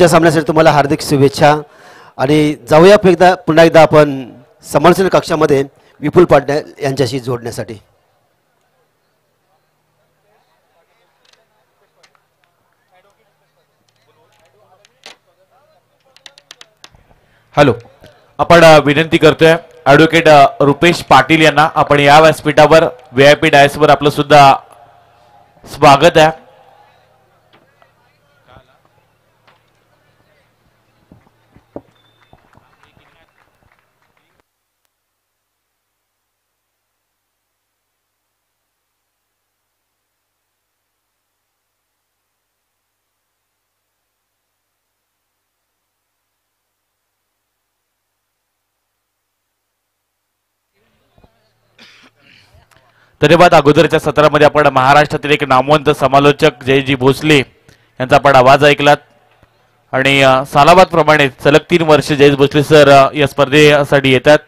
पुढच्या सामन्यासाठी तुम्हाला हार्दिक शुभेच्छा आणि जाऊया पुन्हा एकदा आपण समालोचन कक्षामध्ये विपुल पाटील यांच्याशी जोडण्यासाठी. हॅलो, आपण विनंती करतोय ॲडव्होकेट रुपेश पाटील यांना, आपण या व्यासपीठावर VIP डायसवर आपलं सुद्धा स्वागत आहे. धन्यवाद. अगोदरच्या सत्रामध्ये आपण महाराष्ट्रातील एक नामवंत समालोचक जयजी भोसले यांचा आपण आवाज ऐकलात आणि सालाबाद प्रमाणे सलग 3 वर्ष जयजी भोसले सर या स्पर्धेसाठी येतात.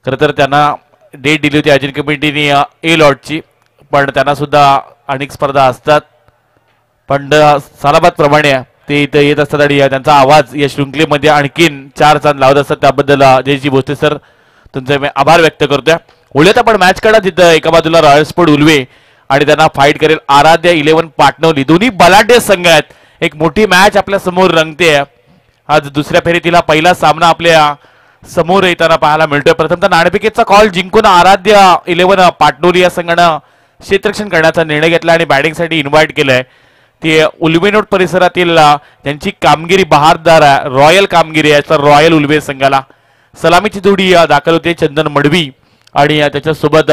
खरं तर त्यांना डेट दिली होती आयोजन कमिटीने A लॉटची, पण त्यांना सुद्धा अनेक स्पर्धा असतात, पण सालाबाद प्रमाणे ते इथं येत असतात आणि त्यांचा आवाज या शृंखलेमध्ये आणखीन 4 चांद लावत असतात. त्याबद्दल जयजी भोसले सर तुमचे मी आभार व्यक्त करतोय. उद्यात आपण मॅच काढा तिथं एका बाजूला रॉयल स्पोर्ट उल्वे आणि त्यांना फाईट करेल आराध्य 11 पाटणवली. दोन्ही बलाढ्य संघ आहेत. एक मोठी मॅच आपल्या समोर रंगते. आज दुसऱ्या फेरीतील पहिला सामना आपल्या समोर येताना पाहायला मिळतोय. प्रथमतः नाणेफेकीचा कॉल जिंकून आराध्य 11 पाटणवली या संघानं क्षेत्ररक्षण करण्याचा निर्णय घेतला आणि बॅटिंगसाठी इन्व्हाइट केलंय. ते उल्वेनोट परिसरातील त्यांची कामगिरी बहारदार आहे, रॉयल कामगिरी आहे. तर रॉयल उल्वे संघाला सलामीची जोडी दाखल होते. चंदन मडवी आणि त्याच्यासोबत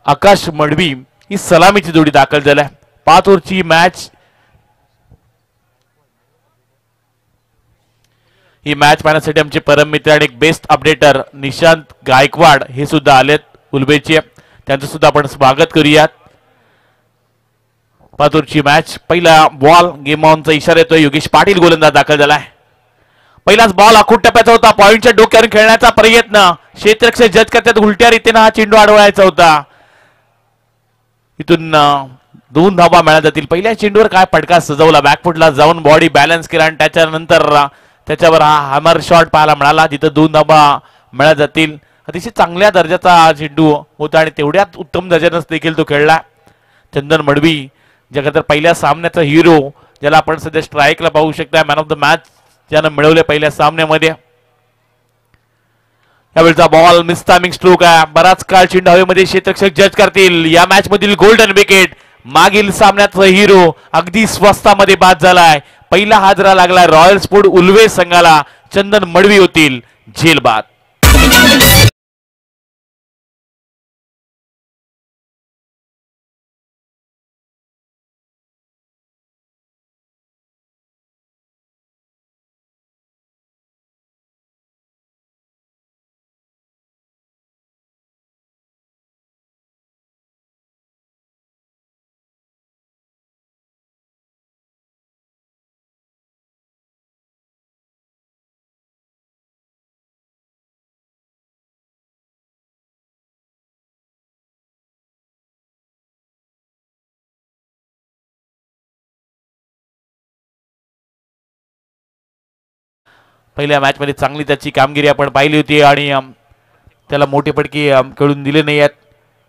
आकाश मडवी ही सलामीची जोडी दाखल झाल्या. 5 ओव्हरची मॅच. ही मॅच पाहण्यासाठी आमचे परम मित्र आणि एक बेस्ट अपडेटर निशांत गायकवाड हे सुद्धा आलेत उल्वेचे, त्यांचं सुद्धा आपण स्वागत करूयात. 5 ओव्हरची मॅच. पहिला बॉल गेम ऑनचा इशारा येतोय. योगेश पाटील गोलंदाज दाखल झालाय. पहिलाच बॉल आखूड टप्प्याचा होता. पॉइंटच्या डोक्यावर खेळण्याचा प्रयत्न. क्षेत्ररक्षक जज करतात उलट्या रीतीने हा चेंडू अडवायचा होता. इथून 2 धावा मिळाल्या जातील. पहिल्या चेंडूवर काय फटका सजवला, बॅकफुटला जाऊन बॉडी बॅलन्स केला आणि त्याच्यानंतर त्याच्यावर हा हॅमर शॉट पाहायला मिळाला, जिथं 2 धावा मिळाल्या जातील. अतिशय चांगल्या दर्जाचा हा चेंडू होता आणि तेवढ्यात उत्तम दर्जानेच देखील तो खेळला. चंदन मडवी जगा तर पहिल्या सामन्याचा हिरो, ज्याला आपण सध्या स्ट्राईकला पाहू शकता, मॅन ऑफ द मॅच ज्यानं मिळवले पहिल्या सामन्यामध्ये. यावेळचा बॉल मिस टायमिंग स्ट्रोक आहे. बराच काळ चेंडू हवेमध्ये क्षेत्ररक्षक जज करतील. या मॅच मधील गोल्डन विकेट मागील सामन्याचा हिरो अगदी स्वस्तामध्ये बाद झालाय. पहिला हादरा लागला रॉयल स्पोर्ट उल्वे संघाला. चंदन मडवी होतील झेलबाद. पहिल्या मॅच मध्ये चांगली त्याची कामगिरी आपण पाहिली होती आणि त्याला मोठे फटके खेळून दिले नाही आहेत.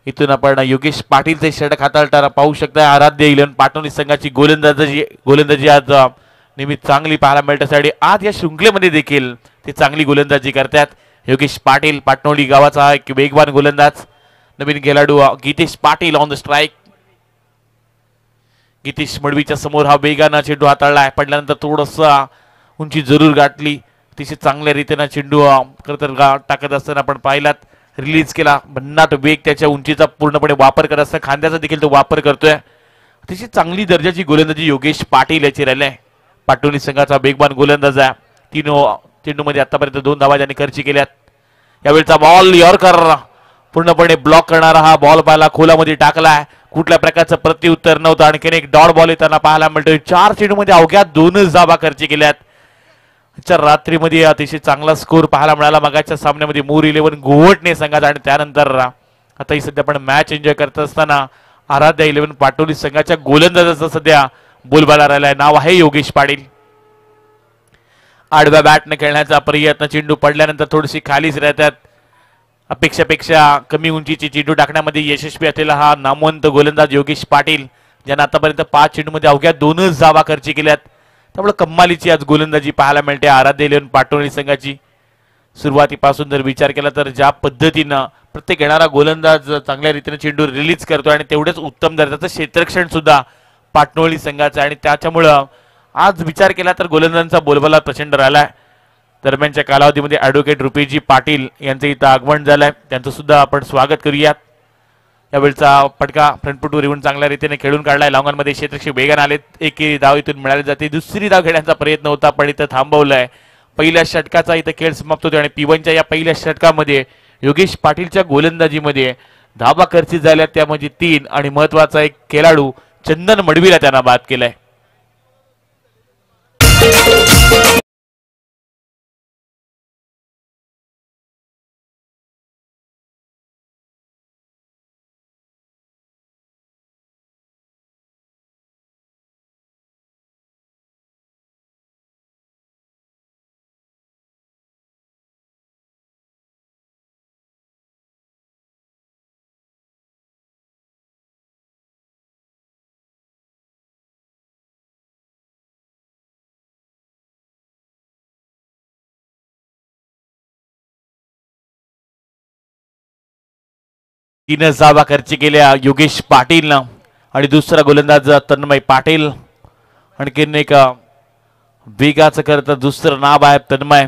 इथून आपण योगेश पाटीलचे षटक हाताळताना पाहू शकता. आराध्य 11 पाटणवली संघाची गोलंदाजी आज नेहमी चांगली पाहायला मिळण्यासाठी आज या शृंखलेमध्ये देखील ते चांगली गोलंदाजी करतात. योगेश पाटील पाटणवली गावाचा एक वेगवान गोलंदाज. नवीन खेळाडू Gitesh Patil on the strike. Gitesh मडवीच्या समोर हा वेगानं चेंडू हाताळलाय. पडल्यानंतर थोडंसं उंची जरूर गाठली. अतिशय चांगल्या रीतीने चेंडू खरं टाकत असताना आपण पाहिलात रिलीज केला. भन्नाट वेग, त्याच्या उंचीचा पूर्णपणे वापर करत असताना खांद्याचा देखील तो वापर करतोय. अतिशय चांगली दर्जाची गोलंदाजी योगेश पाटील याची राहिली आहे. पाटणवली संघाचा वेगवान गोलंदाज आहे. 3 चेंडूमध्ये आतापर्यंत 2 धावा ज्यांनी खर्ची केल्यात. यावेळचा बॉल यॉर्कर पूर्णपणे ब्लॉक करणारा हा बॉल पाहायला खोलामध्ये टाकलाय. कुठल्या प्रकारचं प्रत्युत्तर नव्हतं. आणखीन एक डॉट बॉल येताना पाहायला मिळतोय. 4 चेंडूमध्ये अवघ्या 2च धावा खर्ची केल्यात. रात्रीमध्ये अतिशय चांगला स्कोर पाहायला मिळाला मगाच्या सामन्यामध्ये. मूर 11 गोवटणे संघात आणि त्यानंतर आताही सध्या आपण मॅच एन्जॉय करत असताना आराध्या 11 पाटोली संघाच्या गोलंदाजाचा सध्या बोलबाला राहिलाय. नाव आहे योगेश पाटील. आडव्या बॅटने खेळण्याचा प्रयत्न, चेंडू पडल्यानंतर थोडीशी खालीच राहतात. अपेक्षापेक्षा कमी उंचीची चेंडू टाकण्यामध्ये यशस्वी असलेला हा नामवंत गोलंदाज योगेश पाटील, ज्यानं आतापर्यंत 5 चेंडूमध्ये अवघ्या 2च धावा खर्ची केल्यात. त्यामुळे कम्मालीची आज गोलंदाजी पाहायला मिळते आराध्य 11 पाटोली संघाची. सुरुवातीपासून जर विचार केला तर ज्या पद्धतीनं प्रत्येक येणारा गोलंदाज चांगल्या रीतीने चेंडू रिलीज करतो आणि तेवढेच उत्तम दर्जाचं क्षेत्ररक्षण सुद्धा पाटणोळी संघाचं, आणि त्याच्यामुळं आज विचार केला तर गोलंदाजांचा बोलबाला प्रचंड राहिलाय. दरम्यानच्या कालावधीमध्ये ॲडव्होकेट रुपेजी पाटील यांचं इथं आगमन झालंय, त्यांचं सुद्धा आपण स्वागत करूयात. यावेळचा फटका फ्रंटफुटवर येऊन चांगल्या रीतीने खेळून काढलाय. लॉंगॉनमध्ये क्षेत्ररक्षक वेगाने आलेत. एक धाव इथून मिळाली जाते. दुसरी धाव घेण्याचा प्रयत्न होता पण इथं थांबवलाय. पहिल्या षटकाचा इथं खेळ समाप्त होतो आणि P1च्या या पहिल्या षटकामध्ये योगेश पाटीलच्या गोलंदाजीमध्ये धावा खर्चित झाल्या, त्यामध्ये 3, आणि महत्वाचा एक खेळाडू चंदन मडवीला त्यांना बाद केलाय. तीनच धावा खर्च केल्या योगेश पाटीलनं, आणि दुसरा गोलंदाज तन्मय पाटील. आणखीन एक वेगाचं करता दुसरं नाव आहे तन्मय.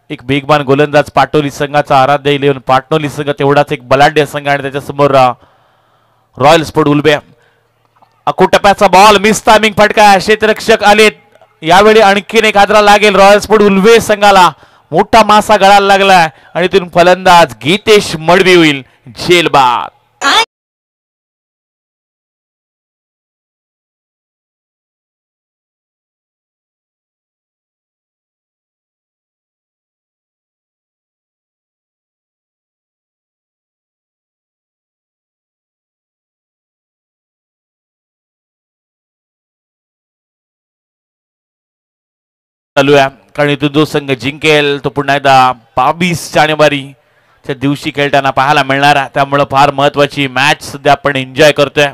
एक वेगवान गोलंदाज पाटोली संघाचा आराध्य 11 पाटोली संघ तेवढाच एक बलाढ्य संघ, आणि त्याच्यासमोर रॉयल स्पोर्ट उलबे. अकुटप्याचा बॉल, मिस टायमिंग फटका, क्षेत्ररक्षक आलेत. यावेळी आणखीन एक हादरा लागेल रॉयल स्पोर्ट उलवे संघाला. मोठा मासा गळायला लागलाय आणि तिथून फलंदाज गीतेश मडवी होईल झेलबाद. चालू आहे कारण इथून जो संघ जिंकेल तो पुन्हा एकदा 22 जानेवारीच्या दिवशी खेळताना पाहायला मिळणार आहे. त्यामुळे फार महत्वाची मॅच सध्या आपण एन्जॉय करतोय.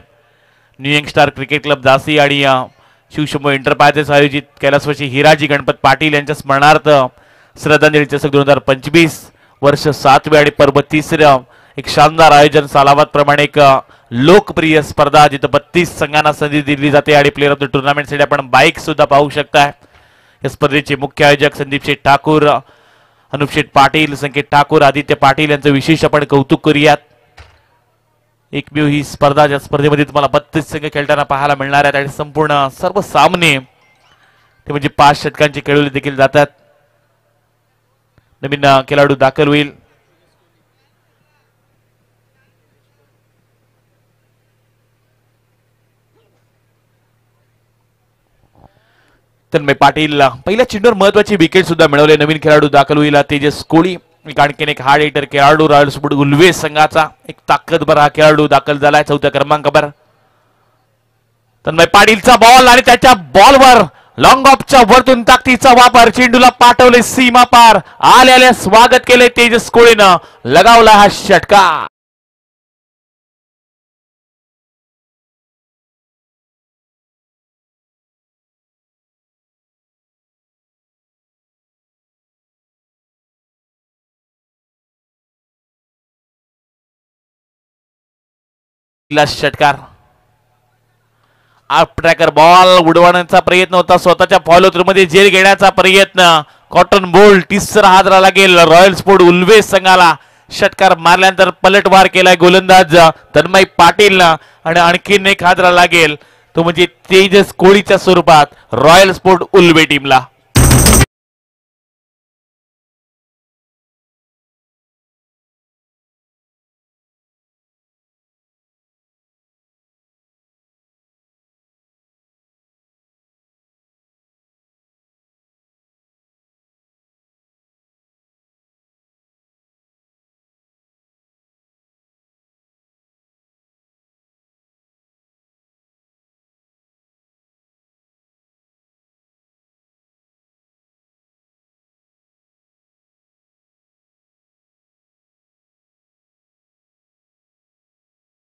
New young star cricket club झाशी आणि शिवशंभू एंटरप्राइजेस आयोजित कैलासवासी हिराजी गणपत पाटील यांच्या स्मरणार्थ श्रद्धांजली चषक 2025 वर्ष 7वे आणि पर्व 3रं एक शानदार आयोजन. सालाबाद प्रमाणे एक लोकप्रिय स्पर्धा जिथे 32 संघांना संधी दिली जाते आणि प्लेअर ऑफ द टुर्नामेंट साठी आपण बाईक सुद्धा पाहू शकताय. या स्पर्धेचे मुख्य आयोजक संदीप शेठ ठाकूर, अनुप शेठ पाटील, संकेत ठाकूर, आदित्य पाटील यांचं विशेष आपण कौतुक करूयात. एकमेव ही स्पर्धा ज्या स्पर्धेमध्ये तुम्हाला 32 संघ खेळताना पाहायला मिळणार आहेत आणि संपूर्ण सर्व सामने ते म्हणजे 5 षटकांचे खेळवले देखील जातात. नवीन खेळाडू दाखल होईल. तन्मय पाटील पहिल्या चेंडूवर महत्वाची विकेट सुद्धा मिळवले. नवीन खेळाडू दाखल होईल तेजस कोळी. आणखीन एक हार्ड हिटर खेळाडू रॉयल स्पोर्ट उल्वे संघाचा एक ताकदभर हा खेळाडू दाखल झालाय 4थ्या क्रमांकावर. तन्मय पाटीलचा बॉल आणि त्याच्या बॉलवर लॉंग ऑफच्या वरतून ताकदीचा वापर, चेंडूला पाठवले सीमा पार. आल्याला स्वागत केले तेजस कोळीनं, लगावला हा षटका. षटकार आप ट्रॅकर बॉल उडवण्याचा प्रयत्न होता. स्वतःच्या फॉलो थ्रू मध्ये झेल घेण्याचा प्रयत्न. कॉटन बोल्ट तिसरा हादरा लागेल रॉयल स्पोर्ट उल्वे संघाला. षटकार मारल्यानंतर पलटवार केलाय गोलंदाज तन्मय पाटील आणि आणखीन एक हादरा लागेल तो म्हणजे तेजस कोळीच्या स्वरूपात रॉयल स्पोर्ट उल्वे टीमला.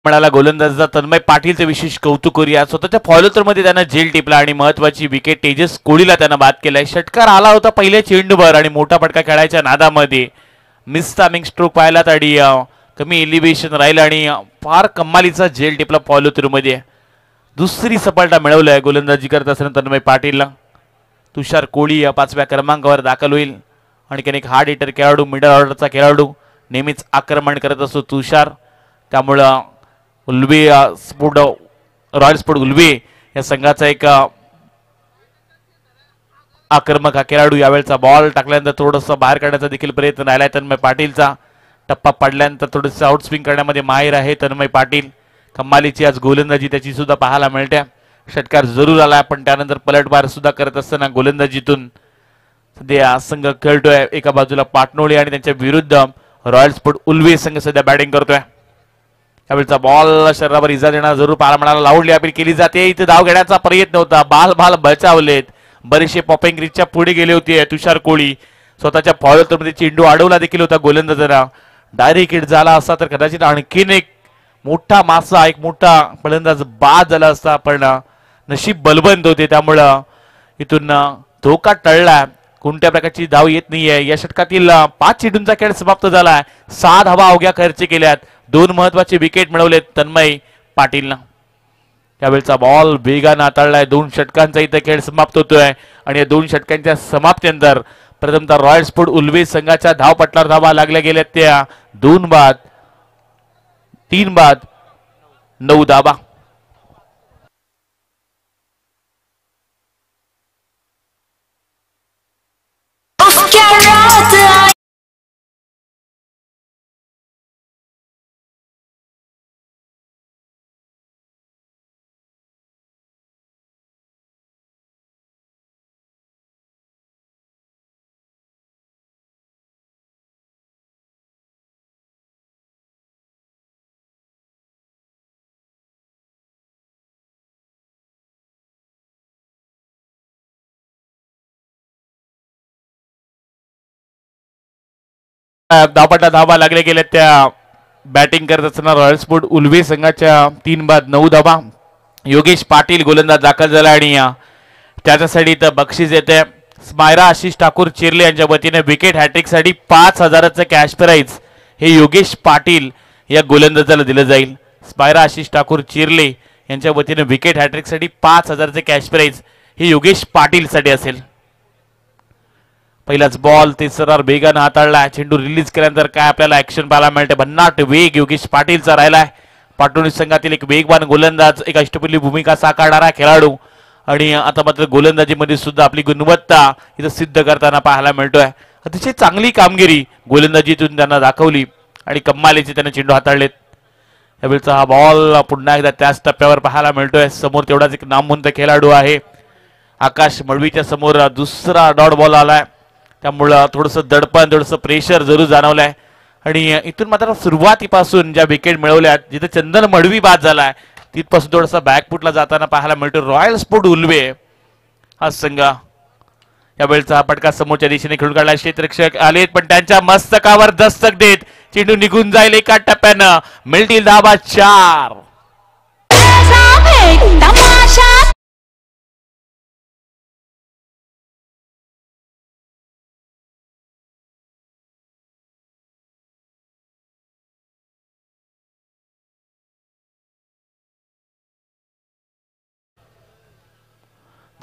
म्हणाला गोलंदाजाचा तन्मय पाटीलचं विशेष कौतुक करूया. स्वतःच्या फॉलोथ्रोमध्ये त्यानं झेल टिपला आणि महत्वाची विकेट तेजस कोहलीला त्यानं बाद केलाय. षटकार आला होता पहिल्या चेंडूवर आणि मोठा फटका खेळायच्या नादामध्ये मिस टायमिंग स्ट्रोक पाहिला आणि कमी एलिव्हेशन राहिलं आणि फार कमालीचा झेल टिपला फॉलोथ्रोमध्ये. दुसरी सफलता मिळवलंय गोलंदाजी करत असताना तन्मय पाटीलला. तुषार कोहली 5व्या क्रमांकावर दाखल होईल. आणि एक हार्ड हिटर खेळाडू, मिडल ऑर्डरचा खेळाडू, नेहमीच आक्रमण करत असतो तुषार. त्यामुळं Ulwe sport royal sport Ulwe या संघाचा एक आक्रमक हा खेळाडू. यावेळेचा बॉल टाकल्यानंतर थोडंसं बाहेर काढण्याचा देखील प्रयत्न राहिलाय तन्मय पाटीलचा. टप्पा पडल्यानंतर थोडंसं आउटस्विंग करण्यामध्ये माहिर आहे तन्मय पाटील. कमालीची आज गोलंदाजी त्याची सुद्धा पाहायला मिळते. षटकार जरूर आला पण त्यानंतर पलटवार सुद्धा करत असताना गोलंदाजीतून सध्या संघ खेळतोय. एका बाजूला पाटणोळी आणि त्यांच्या विरुद्ध रॉयल स्पोर्ट उल्वे संघ सध्या बॅटिंग करतोय. त्यावेळेचा बॉल शरीरावर इजा देणार जरूर पाहायला मिळाला. लाऊडली अपील केली जाते. इथे धाव घेण्याचा प्रयत्न होता. बाल बचावलेत. बरेचसे पॉपिंग रिचच्या पुढे गेले होते तुषार कोहली. स्वतःच्या फॉलोथ्रोमध्ये चेंडू अडवला देखील होता गोलंदाजांना. डायरेक्ट हिट झाला असता तर कदाचित आणखीन एक मोठा मासा, एक मोठा फलंदाज बाद झाला असता. पण नशीब बलवंत होते त्यामुळं इथून धोका टळला. कोणत्या प्रकारची धाव येत नाहीये. या षटकातील 5 चेंडूंचा खेळ समाप्त झालाय. 6 धावा अवघ्या खर्च केल्यात. 2 महत्वाचे विकेट मिळवलेत तन्मय पाटीलनं. त्यावेळेचा बॉल वेगानं हाताळलाय. 2 षटकांचा इथं खेळ समाप्त होतोय आणि या 2 षटकांच्या समाप्तीनंतर प्रथमतः रॉयल स्पोर्ट उल्वे संघाच्या धावपटलावर धावा लागल्या गेल्या त्या 2 बाद 3 बाद 9 धावा. धावपटा धावा लागल्या गेल्या त्या बॅटिंग करत असताना रॉयल स्पोर्ट उल्वे संघाच्या 3 बाद 9 धावा. योगेश पाटील गोलंदाज दाखल झाला आणि त्याच्यासाठी तर बक्षीस येते. स्मायरा आशिष ठाकूर चिर्ले यांच्या वतीने विकेट हॅट्रिक साठी 5,000चं कॅश प्राइज हे योगेश पाटील या गोलंदाजाला दिलं जाईल. स्मायरा आशिष ठाकूर चिर्ले यांच्या वतीने विकेट हॅट्रिक साठी 5,000चं कॅश प्राइज हे योगेश पाटील साठी असेल. पहिलाच बॉल तिसरावर वेगानं हाताळला. चेंडू रिलीज केल्यानंतर काय आपल्याला ऍक्शन पाहायला मिळते. भन्नाट वेग योगेश पाटीलचा राहिलाय. पाटोळी संघातील एक वेगवान गोलंदाज, एक अष्टपैलू भूमिका साकारणारा खेळाडू आणि आता मात्र गोलंदाजीमध्ये सुद्धा आपली गुणवत्ता इथं सिद्ध करताना पाहायला मिळतोय. अतिशय चांगली कामगिरी गोलंदाजीतून त्यांना दाखवली आणि कमालीचे त्यांना चेंडू हाताळलेत. यावेळचा हा बॉल पुन्हा एकदा त्याच टप्प्यावर पाहायला मिळतोय. समोर तेवढाच एक नामवंत खेळाडू आहे आकाश मळवीच्या समोर दुसरा डॉट बॉल आलाय. त्यामुळं थोडंसं दडपण, थोडंसं प्रेशर जरूर जाणवलंय. आणि इथून मात्र सुरुवातीपासून ज्या विकेट मिळवल्यात, जिथे चंदन मडवी बाद झालाय तिथपासून थोडासा बॅकफुटला जाताना पाहायला मिळतो रॉयल स्पोर्ट उल्वे हा संघ. यावेळचा हा फटका समोरच्या दिशेने खेळून काढला. क्षेत्ररक्षक आलेत पण त्यांच्या मस्तकावर दस्तक देत चेंडू निघून जाईल एका टप्प्यानं. मिळतील धावा 4.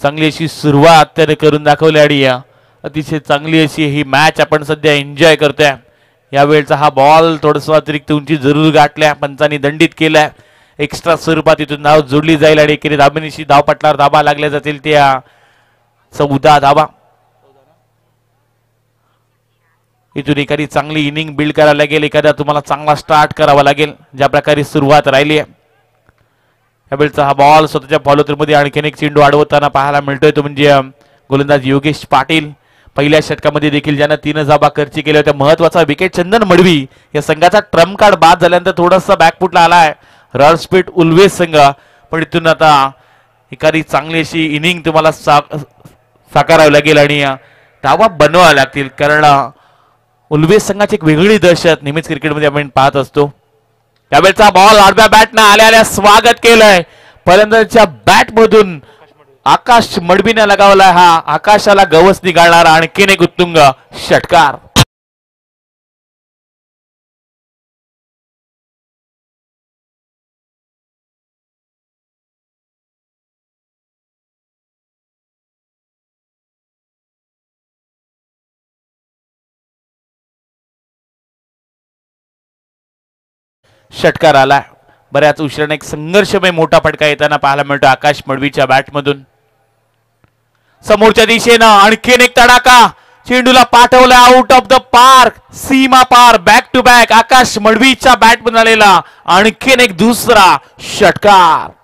चांगली अशी सुरुवात त्याने करून दाखवली आणि अतिशय चांगली अशी ही मॅच आपण सध्या एन्जॉय करतोय. यावेळचा हा बॉल थोडंसं अतिरिक्त उंची जरूर गाठल्या, पंचांनी दंडित केलाय. एक्स्ट्रा स्वरूपात इथून धाव जोडली जाईल आणि एकेरी धाबेनिशी धावपटलावर धाबा लागल्या जातील त्या 14 धाबा. इथून एखादी चांगली इनिंग बिल्ड करायला लागेल, एखादा तुम्हाला चांगला स्टार्ट करावा लागेल ज्या प्रकारे सुरुवात राहिली आहे. यावेळचा हा बॉल स्वतःच्या फॉलोथ्रोमध्ये आणखीन एक चेंडू अडवताना पाहायला मिळतोय तो म्हणजे गोलंदाज योगेश पाटील. पहिल्या षटकामध्ये देखील ज्यानं 3 धाबा खर्ची केल्या होत्या. महत्वाचा विकेट चंदन मडवी या संघाचा ट्रम्प कार्ड बाद झाल्यानंतर थोडासा बॅकफुटला आलाय रॉयल स्पोर्ट उल्वे संघ. पण इथून आता एखादी चांगली अशी इनिंग तुम्हाला साकारावी लागेल आणि धावा बनवाव्या लागतील, कारण उल्वे संघाची एक वेगळी दहशत नेहमीच क्रिकेटमध्ये आपण पाहत असतो. त्यावेळेचा बॉल आडव्या बॅटनं आल्या स्वागत केलंय फलंदाजाच्या बॅट मधून आकाश मडबीने लगावलाय हा आकाशाला गवस निघालणारा आणखीन एक उत्तुंग षटकार. षटकार आला. बऱ्याच उशिराने एक संघर्षमय मोठा फटका येताना पाहायला मिळतो आकाश मडवीच्या बॅटमधून. समोरच्या दिशेनं आणखीन एक तडाका चेंडूला पाठवला आउट ऑफ द पार्क सीमा पार बॅक टू बॅक आकाश मडवीच्या बॅटमधून आलेला आणखीन एक दुसरा षटकार.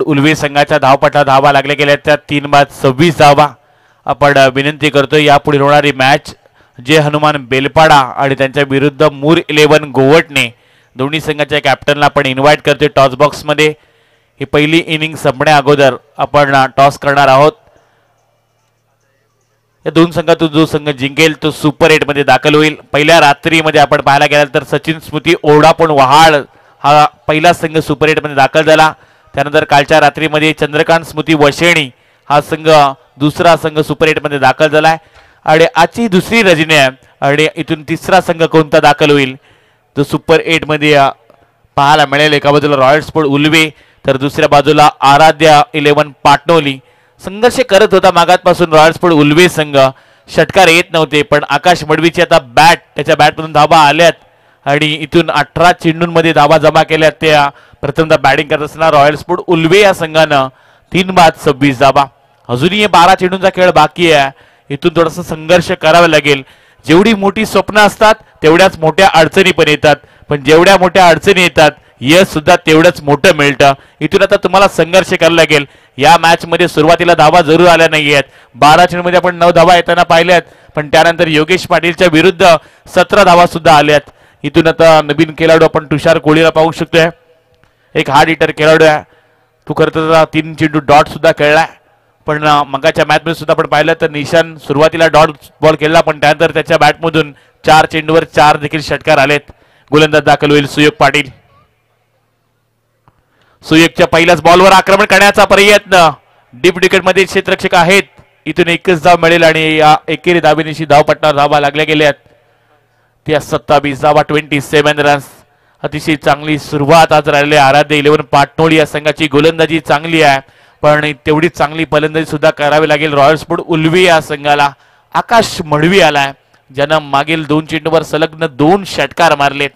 उल्वे संघाच्या धावपटा धावा लागल्या गेल्या त्या 3 बाद 26 धावा. आपण विनंती करतोय यापुढे होणारी मॅच जे हनुमान बेलपाडा आणि त्यांच्या विरुद्ध मूर 11 गोवटणे दोन्ही संघाच्या कॅप्टनला आपण इन्व्हाइट करतोय टॉस बॉक्स मध्ये. ही पहिली इनिंग संपण्या अगोदर आपण टॉस करणार आहोत. या दोन संघातून जो संघ जिंकेल तो सुपर 8 मध्ये दाखल होईल. पहिल्या रात्रीमध्ये आपण पाहायला गेला तर सचिन स्मृती ओढापण वहाळ हा पहिला संघ सुपर 8 मध्ये दाखल झाला. त्यानंतर कालच्या रात्रीमध्ये चंद्रकांत स्मृती वशेणी हा संघ दुसरा संघ सुपर 8 मध्ये दाखल झालाय आणि आजची दुसरी रजनी आहे आणि इथून तिसरा संघ कोणता दाखल होईल तो सुपर 8 मध्ये पाहायला मिळेल. एका बाजूला रॉयल स्पोर्ट उल्वे तर दुसऱ्या बाजूला आराध्या 11 पाटणोली संघर्ष करत होता मागातपासून रॉयल स्पोर्ट उल्वे संघ. षटकार येत नव्हते पण आकाश मडवीची आता बॅट त्याच्या बॅटमधून धाबा आल्यात आणि इथून 18 चेंडूंमध्ये धाबा जमा केल्यात. त्या प्रथमतः बॅटिंग करत असताना रॉयल स्पोर्ट उल्वे या संघानं 3 बाद 26 धाबा. अजूनही 12 चेंडूंचा खेळ बाकी आहे. इथून थोडासा संघर्ष करावा लागेल. जेवढी मोठी स्वप्न असतात तेवढ्याच मोठ्या अडचणी पण येतात पण जेवढ्या मोठ्या अडचणी येतात यश सुद्धा तेवढंच मोठं मिळतं. इथून आता तुम्हाला संघर्ष करावा लागेल. या मॅच मध्ये सुरुवातीला धावा जरूर आल्या नाहीयेत. 12 चेंडूमध्ये आपण 9 धावा येताना पाहिल्यात पण त्यानंतर योगेश पाटीलच्या विरुद्ध 17 धावा सुद्धा आल्यात. इथून आता नवीन खेळाडू आपण तुषार कोळीला पाहू शकतोय. एक हार्ड हिटर खेळाडू आहे. तो खरं 3 चेंडू डॉट सुद्धा खेळलाय पण मगाच्या मॅच मध्ये सुद्धा आपण पाहिलं तर निशान सुरुवातीला डॉट बॉल खेळला पण त्यानंतर त्याच्या बॅटमधून 4 चेंडूवर 4 देखील षटकार आलेत. गोलंदाज दाखल होईल सुयोग पाटील. सुयोगच्या पहिल्याच बॉलवर आक्रमण करण्याचा प्रयत्न डीप विकेट मध्ये क्षेत्ररक्षक आहेत. इथून एकच धाव मिळेल आणि या एकेरी धावेनिशी धावपट्टावर धावा लागल्या गेल्यात. त्या 27 धावा 27 रन्स. अतिशय चांगली सुरुवात आज राहिलेली आराध्य 11 पाटणोली या संघाची. गोलंदाजी चांगली आहे पण तेवढीच चांगली फलंदाजी सुद्धा करावी लागेल रॉयल स्पोर्ट उल्वे या संघाला. आकाश मडवी आलाय ज्यानं मागील 2 चेंडूवर सलग्न 2 षटकार मारलेत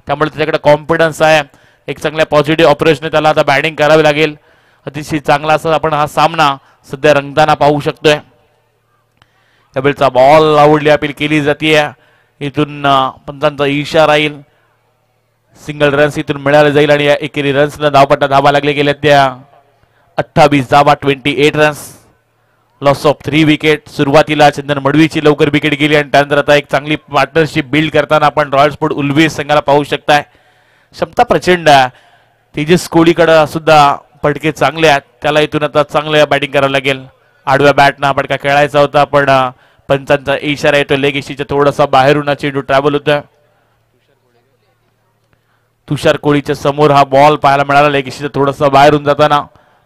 त्यामुळे त्याच्याकडे कॉन्फिडन्स आहे. एक चांगल्या पॉझिटिव्ह अप्रोचने त्याला आता बॅटिंग करावी लागेल. अतिशय चांगला असं आपण हा सामना सध्या रंगताना पाहू शकतोय. त्यावेळेचा बॉल आवडली अपील केली जाते. इथून पंचांचा इशारा येईल. सिंगल रन्स इथून मिळाले जाईल आणि या एकेरी रन्सला धावपट्टा धावा लागले गेल्या त्या 28 धावा 28 रन्स. Loss of 3 wicket. सुरुवातीला चंदन मडवीची लवकर विकेट गेली आणि त्यानंतर आता एक चांगली पार्टनरशिप बिल्ड करताना आपण रॉयल स्पोर्ट उल्वे संघाला पाहू शकताय. क्षमता प्रचंड आहे. तेजस कोळीकडे सुद्धा फटके चांगले आहेत. त्याला इथून आता चांगलं बॅटिंग करावं लागेल. आडव्या बॅटना फटका खेळायचा होता पण पंचांचा इशारा येतो. लेग एशीच्या थोडासा बाहेरून चेंडू ट्रॅव्हल होता. तुषार कोळीच्या समोर हा बॉल पाहायला मिळाला. लेग एशीच्या थोडासा बाहेरून जाताना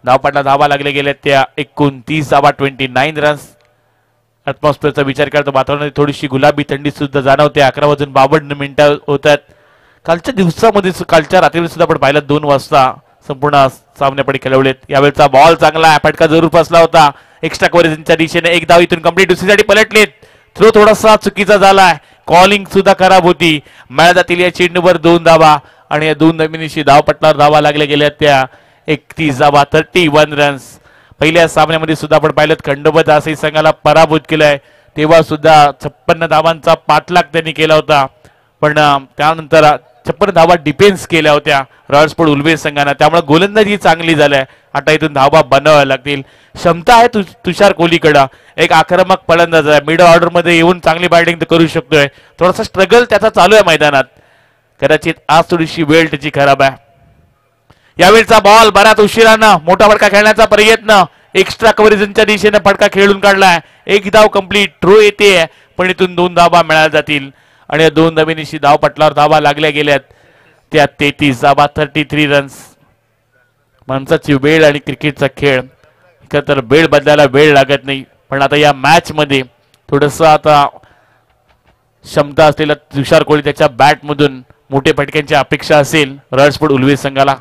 धावपटला धावा लागले गेल्या त्या 29 धावा 29 रन्स. ॲटमॉस्फिअरचा विचार करतो वातावरणात थोडीशी गुलाबी थंडी सुद्धा जाणवते. 11 वाजून 52 होतात. कालच्या दिवसामध्ये कालच्या रात्रीमध्ये सुद्धा आपण पाहिलं 2 वाजता संपूर्ण सामन्यापडी खेळवलेत. यावेळेचा बॉल चांगला फटका जरूर फसला होता एक्स्ट्रा कव्हरेजच्या दिशेने. एक धाव इथून कंप्लीट दुसरीसाठी पलटलेत. थ्रो थोडासा चुकीचा झालाय. कॉलिंग सुद्धा खराब होती. मिळा जातील या चेंडूवर 2 धावा आणि या 2 धावांनी धावपटलावर धावा लागल्या गेल्या त्या 31 धावा 31 रन्स. पहिल्या सामन्यामध्ये सुद्धा आपण पाहिलं खंडोबा असे संघाला पराभूत केलाय. तेव्हा सुद्धा 56 धावांचा पाठलाग त्यांनी केला होता. पण त्यानंतर 56 धावा डिफेन्स केल्या होत्या रॉयल स्पोर्ट उल्वेस संघाने. त्यामुळे गोलंदाजी चांगली झाली. आता इथून धावा बनवाव्या लागतील. क्षमता आहे तुषार कोहलीकडं. एक आक्रमक फलंदाज आहे. मिडल ऑर्डर मध्ये येऊन चांगली बॅटिंग करू शकतोय. थोडासा स्ट्रगल त्याचा चालू आहे मैदानात. कदाचित आज थोडीशी वेळ त्याची खराब आहे. यावेळचा बॉल बराच उशिरानं मोठा फटका खेळण्याचा प्रयत्न एक्स्ट्रा कव्हरेजच्या दिशेने फटका खेळून काढलाय. एक धाव कंप्लीट. थ्रो येते पण इथून 2 धावा मिळाल्या जातील आणि या 2 धावांनी धावपटलावर धावा लागल्या गेल्यात त्या 33 धावा 33 रन्स. माणसाची वेळ आणि क्रिकेटचा खेळ तर वेळ बदलायला वेळ लागत नाही. पण आता या मॅच मध्ये थोडस आता क्षमता असलेला तुषार कोहली त्याच्या बॅट मधून मोठे फटक्यांची अपेक्षा असेल रॉयल स्पोर्ट उल्वेस संघाला.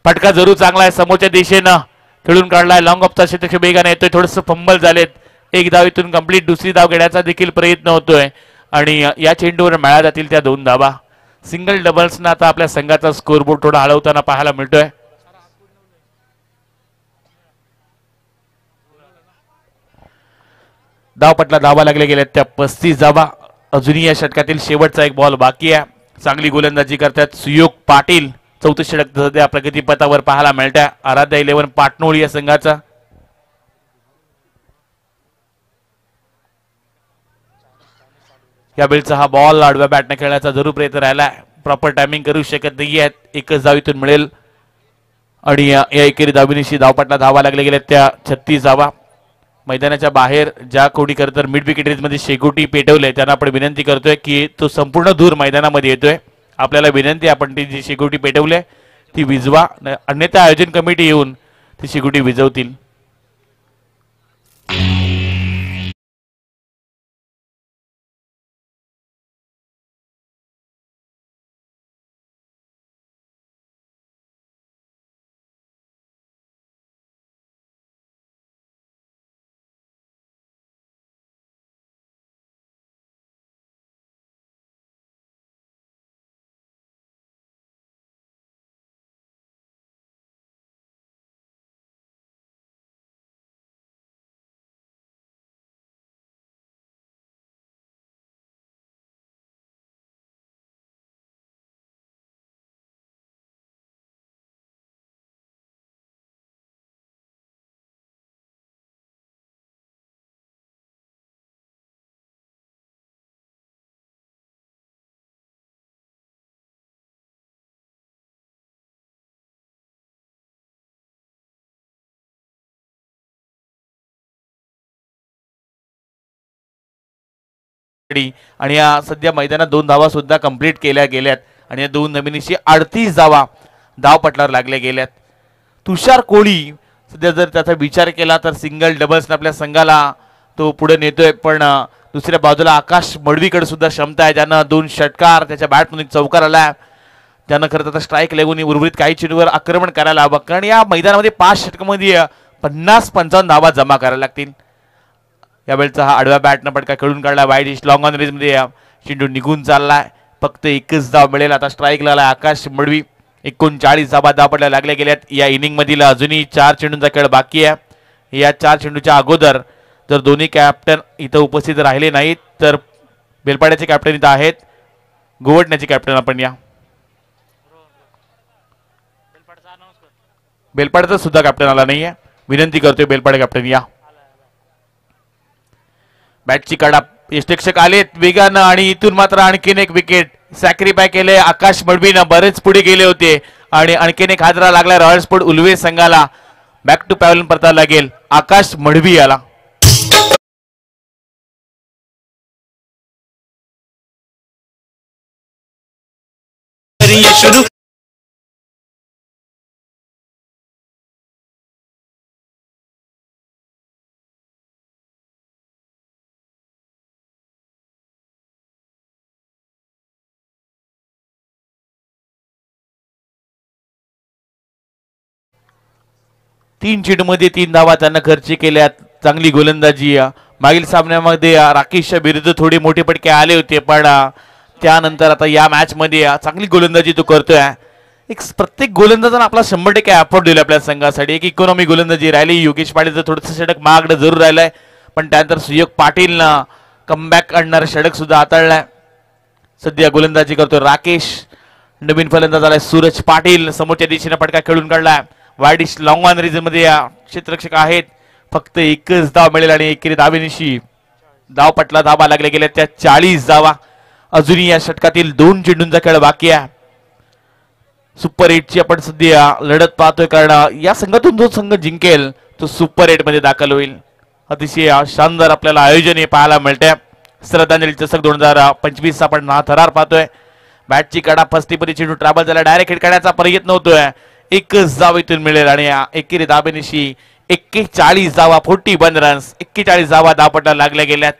फटका जरूर चांगला आहे. समोरच्या दिशेनं खेळून काढलाय. लॉंग ऑफचा क्षेत्रक्षक वेगाने येतोय. थोडंसं फंबल झालेत. एक धाव इथून कंप्लीट. दुसरी धाव घेण्याचा देखील प्रयत्न होतोय आणि या चेंडूवर मिळाल्या जातील त्या 2 धावा. सिंगल डबल्सना आता आपल्या संघाचा स्कोरबोर्ड थोडा हलवताना पाहायला मिळतोय. धावपटला धावा लागल्या गेल्या त्या 35 धावा. अजूनही या षटकातील शेवटचा एक बॉल बाकी आहे. चांगली गोलंदाजी करतात सुयोग पाटील. 34 षटक सध्या प्रगतीपथावर पाहायला मिळत्या. आराध्या 11 पाटणोळी या संघाचा. यावेळचा हा बॉल आडव्या बॅटने खेळण्याचा जरूर प्रयत्न राहिला. प्रॉपर टायमिंग करू शकत नाहीये. एकच धाव इथून मिळेल आणि या एकेरी धावनिशी धावपटला धावा लागल्या गेल्या त्या 36 धावा. मैदानाच्या बाहेर ज्या कोणी खरं तर मिड विकेट मध्ये शेकोटी पेटवले त्यांना आपण विनंती करतोय की तो संपूर्ण दूर मैदानामध्ये येतोय. आपल्याला विनंती आपण ती जी शेकोटी पेटवले ती विजवा. अन्यथा आयोजन कमिटी येऊन ती शेकोटी विजवतील. आणि या सध्या मैदानात 2 धावा सुद्धा कंप्लीट केल्या गेल्यात आणि या 2 धावांनी 38 धावा धावपटलावर लागल्या गेल्यात. तुषार कोहली सध्या जर त्याचा विचार केला तर सिंगल डबल्स आपल्या संघाला तो पुढे नेतोय. पण दुसऱ्या बाजूला आकाश मडवीकडे सुद्धा क्षमता आहे. ज्यानं 2 षटकार त्याच्या बॅटमधून चौकार आला. त्यानं खरं तर स्ट्राईक लागून उर्वरित काही चेंडूवर आक्रमण करायला हवं. कारण या मैदानामध्ये 5 षटकामध्ये 50-55 धावा जमा करायला लागतील. यावेळचा हा आडव्या बॅटनं फटका खेळून काढला. Wide east long on range मध्ये चेंडू निघून चाललाय. फक्त 1च धाव मिळेल. आता स्ट्राईक लागला आकाश मडवी. 39 धावा धावपटल्या लागल्या गेल्यात. या इनिंग मधील अजूनही 4 चेंडूंचा खेळ बाकी आहे. या 4 चेंडूच्या अगोदर जर दोन्ही कॅप्टन इथं उपस्थित राहिले नाहीत तर बेलपाड्याचे कॅप्टन इथं आहेत. गोवटण्याचे कॅप्टन आपण या. बेलपाड्याचा सुद्धा कॅप्टन आला नाहीये. विनंती करतोय बेलपाडा कॅप्टन या. बॅटची कडा यष्टरक्षक आलेत वेगानं आणि इथून मात्र आणखीन एक विकेट सॅक्रिफाय केले. आकाश मडवीनं बरेच पुढे गेले होते आणि आणखीन एक हादरा लागला रॉयल स्पोर्ट उल्वे संघाला. बॅक टू पॅव्हलियन परतावा लागेल. आकाश मडवी आला. 3 चेंडूमध्ये 3 धावा त्यांना खर्ची केल्या. चांगली गोलंदाजी. मागील सामन्यामध्ये राकेशच्या विरुद्ध थोडे मोठे पटके आले होते, पण त्यानंतर आता या मॅच मध्ये चांगली गोलंदाजी तो करतोय. एक प्रत्येक गोलंदाजानं आपला 100% एफर्ट दिला आपल्या संघासाठी. एक इकॉनॉमी गोलंदाजी राहिली. योगेश पाटीलचं थोडंसं षटक महागडं जरूर राहिलंय, पण त्यानंतर सुयोग पाटीलनं कमबॅक आणणारं षटक सुद्धा हाताळलंय. सध्या गोलंदाजी करतोय राकेश. नवीन फलंदाज आलाय सूरज पाटील. समोरच्या दिशेने फटका खेळून काढलाय. वाईडिश लॉंग ऑन रिजन मध्ये क्षेत्ररक्षक आहेत. फक्त एकच धाव मिळेल आणि एकेरी धावेनिशी धावपटला धावा लागल्या गेल्या त्या 40 धावा. अजूनही या षटकातील 2 चेंडूंचा खेळ बाकी आहे. सुपर 8ची आपण सध्या लढत पाहतोय, कारण या संघातून जो संघ जिंकेल तो सुपर 8 मध्ये दाखल होईल. अतिशय शानदार आपल्याला आयोजन हे पाहायला मिळते. श्रद्धांजली चषक 2025 आपण हा थरार पाहतोय. बॅटची कडा फस्तीपरी चेंडू ट्रॅव्हल झाला. डायरेक्ट हिट करण्याचा प्रयत्न होतोय. एकच धाव इथून मिळेल आणि एकेरी धावेनिशी 41 धावा 41 रन्स 41 धावा धावपटाला लागल्या गेल्यात.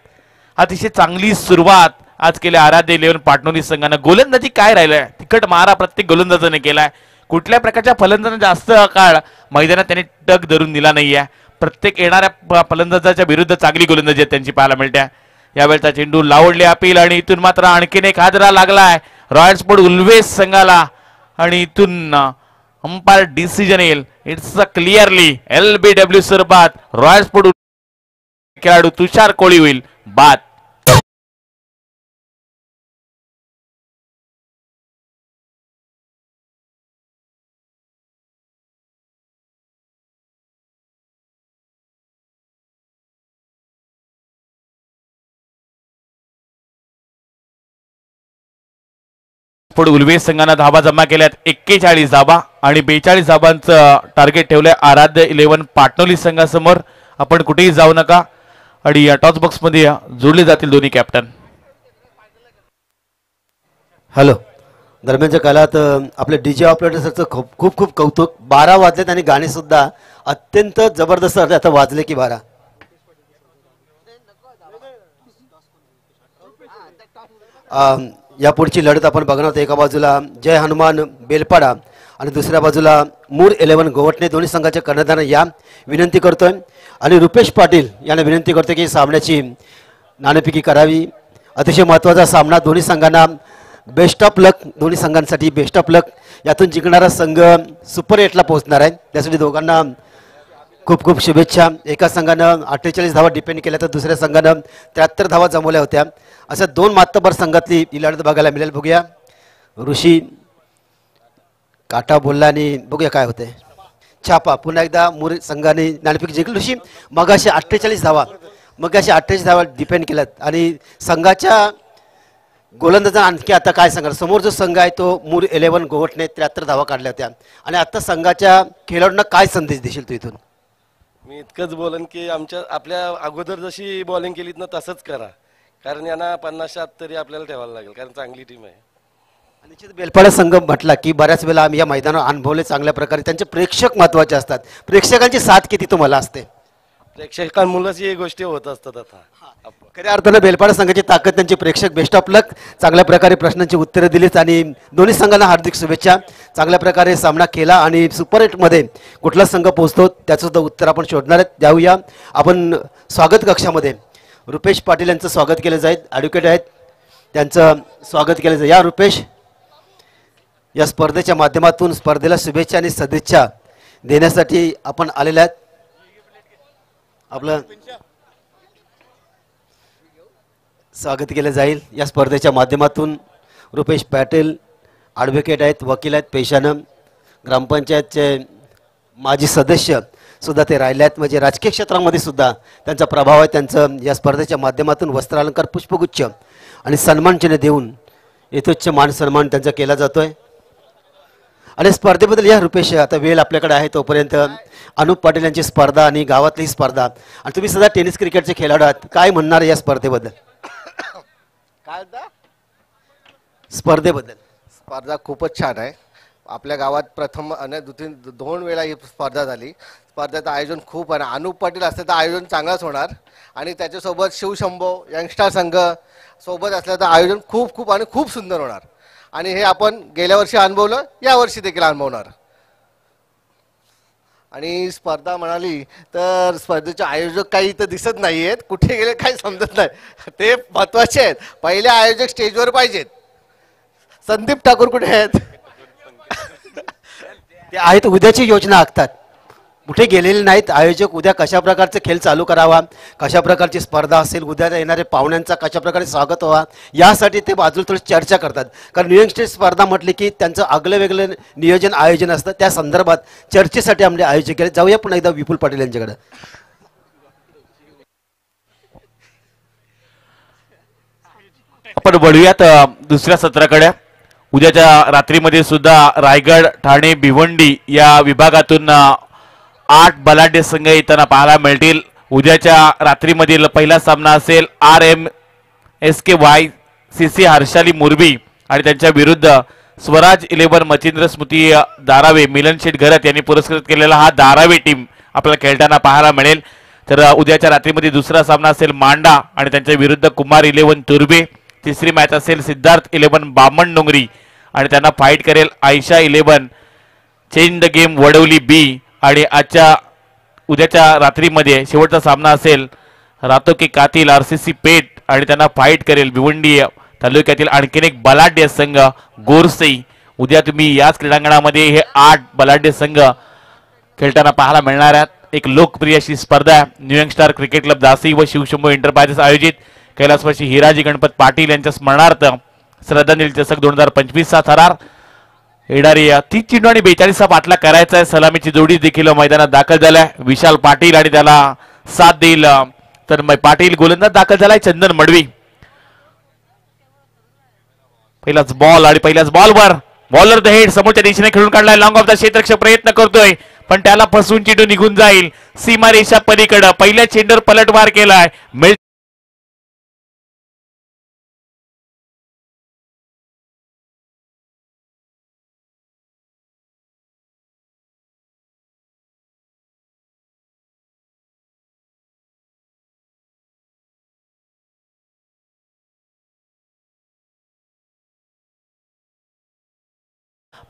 अतिशय चांगली सुरुवात आज केल्या आराध्य 11 पाटणोली संघानं. गोलंदाजी काय राहिलंय, तिकट मारा प्रत्येक गोलंदाजाने केलाय. कुठल्या प्रकारच्या फलंदाजाने जास्त काळ मैदानात त्यांनी टक धरून दिला नाहीये. प्रत्येक येणाऱ्या फलंदाजाच्या विरुद्ध चांगली गोलंदाजी त्यांची पाहायला मिळते. यावेळचा चेंडू लावडले अपील आणि इथून मात्र आणखीन एक हादरा लागलाय रॉयल स्पोर्ट उल्वेस संघाला आणि इथून अंपायर डिसिजन येईल. इट्स अ क्लिअरली LBW स्वरूपात रॉयल स्पोर्ट खेळाडू तुषार कोळी होईल बाद. उल्वेस संघानं धावा जमा केल्यात 41 धावा आणि 42 धावांचं टार्गेट ठेवलंय आराध्य 11 पाटणोली संघासमोर. आपण कुठेही जाऊ नका आणि या टॉस बॉक्स मध्ये जोडले जातील दोन्ही कॅप्टन. हॅलो. दरम्यानच्या काळात आपले डीजे ऑपरेटरचं खूप खूप खूप कौतुक. 12 वाजलेत आणि गाणी सुद्धा अत्यंत जबरदस्त आता वाजले की 12. या पुढची लढत आपण बघणार आहोत. एका बाजूला जय हनुमान बेलपाडा आणि दुसऱ्या बाजूला मूर 11 गोवटणे. दोन्ही संघाचे कर्णधार या विनंती करतोय आणि रुपेश पाटील यांना विनंती करतोय की सामन्याची नाणेफेकी करावी. अतिशय महत्त्वाचा सामना. दोन्ही संघांना बेस्ट ऑफ लक. दोन्ही संघांसाठी बेस्ट ऑफ लक. यातून जिंकणारा संघ सुपर 8ला पोहोचणार आहे. त्यासाठी दोघांना खूप खूप शुभेच्छा. एका संघानं 48 धावा डिपेंड केल्या तर दुसऱ्या संघानं 73 धावा जमवल्या होत्या. अशा 2 मातबर संघातली ही लढत बघायला मिळेल. बघूया ऋषी काटा बोलला आणि बघूया काय होते. छापा पुन्हा एकदा मूर संघाने नाणेफेक जिंकली. ऋषी मगाशी 48 धावा मगाशी 48 धावा डिपेंड केल्यात आणि संघाच्या गोलंदाजा आणखी आता काय सांगणार. समोर जो संघ आहे तो मूर 11 गोवटने 73 धावा काढल्या होत्या आणि आता संघाच्या खेळाडूंना काय संदेश देशील तू इथून. मी इतकंच बोलन की आपल्या अगोदर जशी बॉलिंग केली ना तसंच करा, कारण यांना 50 तरी आपल्याला ठेवायला लागेल, कारण चांगली टीम आहे. निश्चित बेलपाडा संघ म्हटला की बऱ्याच वेळा आम्ही या मैदानावर अनुभवले चांगल्या प्रकारे. त्यांचे प्रेक्षक महत्त्वाचे असतात. प्रेक्षकांची साथ किती तुम्हाला असते. प्रेक्षकांमुळेच ही गोष्टी होत असतात. आता खऱ्या अर्थानं बेलपाडा संघाची ताकद त्यांचे प्रेक्षक. बेस्ट ऑफ लक. चांगल्या प्रकारे प्रश्नांची उत्तरं दिलीत आणि दोन्ही संघांना हार्दिक शुभेच्छा. चांगल्या प्रकारे सामना केला आणि सुपर 8मध्ये कुठला संघ पोहोचतो त्याचं सुद्धा उत्तर आपण शोधणार आहेत. जाऊया आपण स्वागत कक्षामध्ये. रुपेश पाटील यांचं स्वागत केलं जाईल. ॲडव्होकेट आहेत, त्यांचं स्वागत केलं जाईल. या रुपेश, या स्पर्धेच्या माध्यमातून स्पर्धेला शुभेच्छा आणि सदिच्छा देण्यासाठी आपण आलेले आहेत. आपलं स्वागत केलं जाईल या स्पर्धेच्या माध्यमातून. रुपेश पाटील ॲडव्होकेट आहेत, वकील आहेत पेशानं. ग्रामपंचायतचे माजी सदस्य सुद्धा ते राहिले आहेत. म्हणजे राजकीय क्षेत्रामध्ये सुद्धा त्यांचा प्रभाव आहे. त्यांचं या स्पर्धेच्या माध्यमातून वस्त्रालंकार पुष्पगुच्छ आणि सन्मानचिन्ह देऊन यथोच्च मान सन्मान त्यांचा केला जातोय. आणि स्पर्धेबद्दल या रुपेश, आता वेळ आपल्याकडे आहे तोपर्यंत अनुप पाटील यांची स्पर्धा आणि गावातली स्पर्धा आणि तुम्ही सध्या टेनिस क्रिकेटचे खेळाडू आहात, काय म्हणणार या स्पर्धेबद्दल. काय स्पर्धेबद्दल. स्पर्धा खूपच छान आहे. आपल्या गावात प्रथम आणि 2 वेळा ही स्पर्धा झाली. स्पर्धेचं आयोजन खूप आहे. अनुप पाटील असते तर आयोजन चांगलंच होणार आणि त्याच्यासोबत शिवशंभो यंगस्टर संघ सोबत असल्याचं आयोजन खूप खूप आणि खूप सुंदर होणार. आणि हे आपण गेल्या वर्षी अनुभवलं, या वर्षी देखील अनुभवणार. आणि स्पर्धा म्हणाली तर स्पर्धेचे आयोजक काही इथं दिसत नाहीयेत, कुठे गेले काही समजत नाही, ते महत्वाचे आहेत. पहिले आयोजक स्टेजवर पाहिजेत. संदीप ठाकूर कुठे आहेत? ते आहेत, उद्याची योजना आखतात, कुठे गेलेले नाहीत आयोजक. उद्या कशा प्रकारचे खेळ चालू करावा, कशा प्रकारची स्पर्धा असेल, उद्या येणारे पाहुण्यांचा कशा प्रकारे स्वागत व्हावा, यासाठी ते बाजूला थोडी चर्चा करतात. कारण न्यू यॉर्क स्टेट स्पर्धा म्हटली की त्यांचं आगलं वेगळं नियोजन आयोजन असतं. त्या संदर्भात चर्चेसाठी आमचे आयोजक केले. जाऊया पुन्हा एकदा विपुल पाटील यांच्याकडे. आपण वळूयात दुसऱ्या सत्राकडे. उद्याच्या रात्रीमध्ये सुद्धा रायगड, ठाणे, भिवंडी या विभागातून 8 बलाढ्य संघ येताना पाहायला मिळतील. उद्याच्या रात्रीमधील पहिला सामना असेल RMSKYCC हर्षाली मोरबी आणि त्यांच्या विरुद्ध स्वराज 11 मचिंद्र स्मृती धारावे, मिलन शेठ घरत यांनी पुरस्कृत केलेला हा धारावे टीम आपल्याला खेळताना पाहायला मिळेल. तर उद्याच्या रात्रीमध्ये दुसरा सामना असेल मांडा आणि त्यांच्या विरुद्ध कुमार 11 तुर्बे. तिसरी मॅच असेल सिद्धार्थ 11 बामण डोंगरी आणि त्यांना फाईट करेल Ayesha 11 change the game Vadavali B. आणि उद्याच्या रात्रीमध्ये शेवटचा सामना असेल रातोकी कातील RCC पेठ आणि त्यांना फाईट करेल भिवंडी तालुक्यातील आणखीन एक बलाढ्य संघ गोरसई. उद्या तुम्ही याच क्रीडांगणामध्ये हे 8 बलाढ्य संघ खेळताना पाहायला मिळणार आहेत. एक लोकप्रिय अशी स्पर्धा new York star cricket club दासी व शिवशंभू एंटरप्राइजेस आयोजित कैलासवासी हिराजी गणपत पाटील यांच्या स्मरणार्थ श्रद्धांजली चषक 2025 चा थरार येणारी 30 चेंडू आणि 42 पाठला करायचा आहे. सलामीची जोडी देखील मैदानात दाखल झालाय. विशाल पाटील आणि त्याला साथ देईल तर पाटील. गोलंदाज दाखल झालाय चंदन मडवी. पहिलाच बॉल आणि पहिल्याच बॉलवर बॉलर द हेड समोरच्या दिशेने खेळून काढलाय. लॉंग ऑफ द क्षेत्ररक्षक प्रयत्न करतोय पण त्याला फसवून चेंडू निघून जाईल सीमारेषा पलीकडे. पहिल्या चेंडूवर पलटवार केलाय.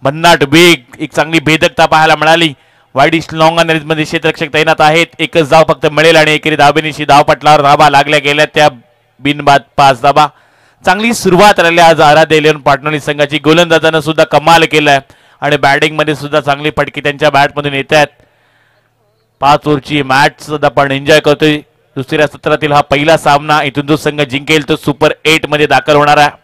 भन्नाट वेग, एक चांगली भेदकता पाहायला मिळाली. वाईडिश लॉंग मध्ये क्षेत्ररक्षक तैनात आहेत. एकच धाव फक्त मिळेल आणि एकेरी धाबेनिशी धावपटलावर धाबा लागल्या गेल्या त्या बिनबाद 5 धाबा. चांगली सुरुवात राहिली आज आराध्य 11 पाटणोली संघाची. गोलंदाजानं सुद्धा कमाल केलाय आणि बॅटिंग मध्ये सुद्धा चांगली फटकी त्यांच्या बॅटमधून येत आहेत. 5 ओव्हरची मॅच सुद्धा आपण एन्जॉय करतोय. दुसऱ्या सत्रातील हा पहिला सामना. इथून जो संघ जिंकेल तो सुपर 8 मध्ये दाखल होणार आहे.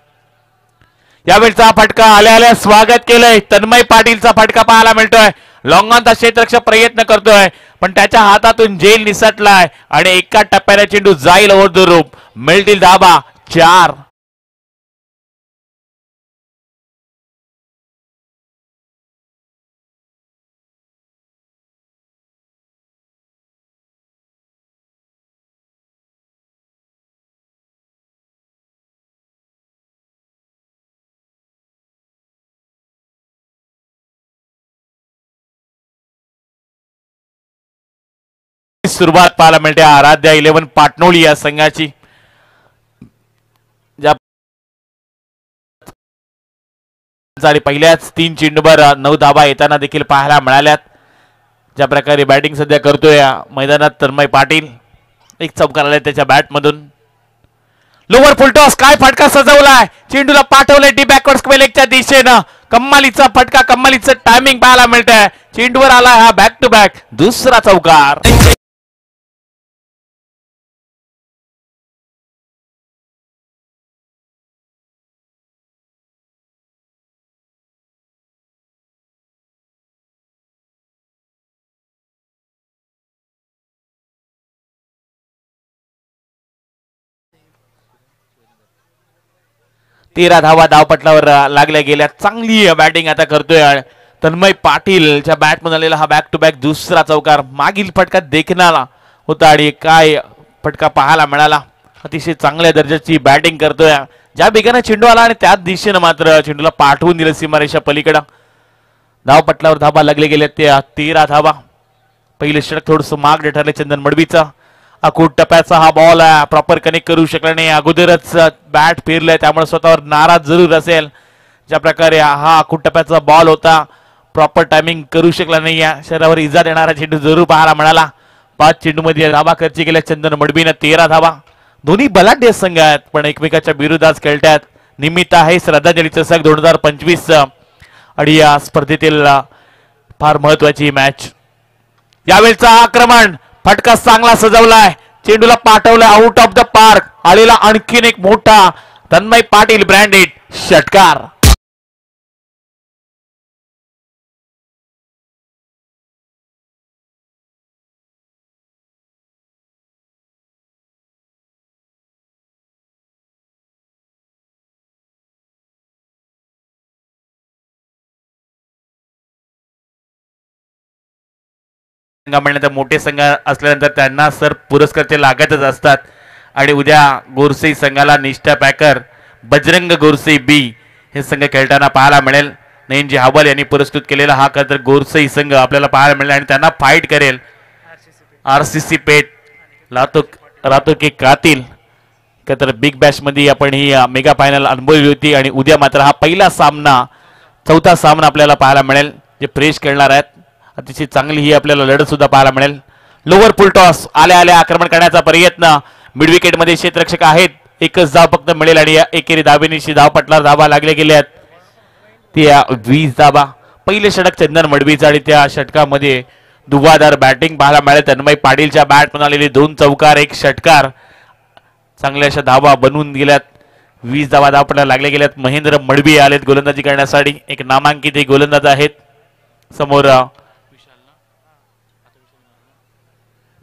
यावेळचा फटका आल्या आल्या स्वागत केलंय. तन्मय पाटीलचा फटका पाहायला मिळतोय. लॉंगॉनचा क्षेत्ररक्षक प्रयत्न करतोय पण त्याच्या हातातून जेल निसटलाय आणि एका टप्प्याने चेंडू जाईल ओव्हर द रोप. मिळतील धाबा 4. सुरुवात पाहायला मिळते आराध्या 11 पाटणोली या संघाची. पहिल्याच 3 चेंडूवर 9 धाबा येताना देखील पाहायला मिळाल्यात. ज्या प्रकारे बॅटिंग सध्या करतोय मैदानात तन्मय पाटील. एक चौकार आलाय त्याच्या बॅटमधून. लोवर फुलटॉस काय फटका सजवलाय. चेंडूला पाठवलंय डी बॅकवर्ड स्क्वेअर लेगच्या दिशेनं. कम्मालीचा फटका, कम्मालीचं टायमिंग पाहायला मिळतंय. चेंडूवर आलाय हा बॅक टू बॅक दुसरा चौकार. तेरा धावा धावपटलावर लागल्या गेल्या. चांगली बॅटिंग आता करतोय तन्मय पाटीलच्या बॅटमधून आलेला हा बॅक टू बॅक दुसरा चौकार. मागील फटका देखणारा होता आणि काय फटका पाहायला मिळाला. अतिशय चांगल्या दर्जाची बॅटिंग करतोय. ज्या बेगाने चेंडू आला आणि त्याच दिशेनं मात्र चेंडूला पाठवून दिलं सीमारेषा पलीकडं. धावपटलावर धाबा लागले गेले ते 13 धाबा. पहिले षटक थोडंसं माग ठरले चंदन मडवीचा. अकूट टप्प्याचा हा बॉल आहे, प्रॉपर कनेक्ट करू शकला नाही. अगोदरच बॅट फिरलाय त्यामुळे स्वतःवर नाराज जरूर असेल. ज्या प्रकारे हा अकूट टप्प्याचा बॉल होता प्रॉपर टायमिंग करू शकला नाही. या शरीरावर इजा देणारा चेंडू जरूर पाहायला मिळाला. 5 चेंडूमध्ये धावा खर्च केल्या चंदन मडबीनं 13 धावा. दोन्ही बलाढ्य संघ आहेत पण एकमेकाच्या विरोधात खेळतात. निमित्त आहे श्रद्धांजलीचं संघ 2025 आणि या स्पर्धेतील फार महत्वाची मॅच. यावेळचा आक्रमण फटका चांगला सजवलाय. चेंडूला पाठवलाय आउट ऑफ द पार्क. आलेला आणखीन एक मोठा तन्मय पाटील ब्रँडेड षटकार. म्हणल्यानंतर मोठे संघ असल्यानंतर त्यांना सर पुरस्कार ते लागतच असतात. आणि उद्या गोरसई संघाला निष्ठा पॅकर बजरंग गोरसई बी हे संघ खेळताना पाहायला मिळेल. नयनजी हाबल यांनी पुरस्कृत केलेला हा तर गोरसई संघ आपल्याला पाहायला मिळेल आणि त्यांना फाईट करेल RCC पेठ रातो के कातील. तर बिग बॅश मध्ये आपण ही मेगा फायनल अनुभवली होती आणि उद्या मात्र हा पहिला सामना चौथा सामना आपल्याला पाहायला मिळेल. जे फ्रेश खेळणार आहेत अतिशय चांगली ही आपल्याला लढत सुद्धा पाहायला मिळेल. लोअर फुल टॉस आल्या आल्या आक्रमण करण्याचा प्रयत्न. मिड विकेट मध्ये क्षेत्ररक्षक आहेत. एकच धाव फक्त मिळेल आणि या एकेरी धावेनिशी धावपटलावर धावा लागले गेले आहेत. त्या 20 धावा. पहिले षटक चंदन मडबीचं आणि त्या षटकामध्ये दुवादार बॅटिंग पाहायला मिळेल. तन्मय पाटीलच्या बॅटमधून आलेले 2 चौकार 1 षटकार. चांगल्या अशा धावा बनवून गेल्यात. 20 धावा धावपटला लागले गेल्यात. महेंद्र मडबी आलेत गोलंदाजी करण्यासाठी. एक नामांकित हे गोलंदाज आहेत. समोर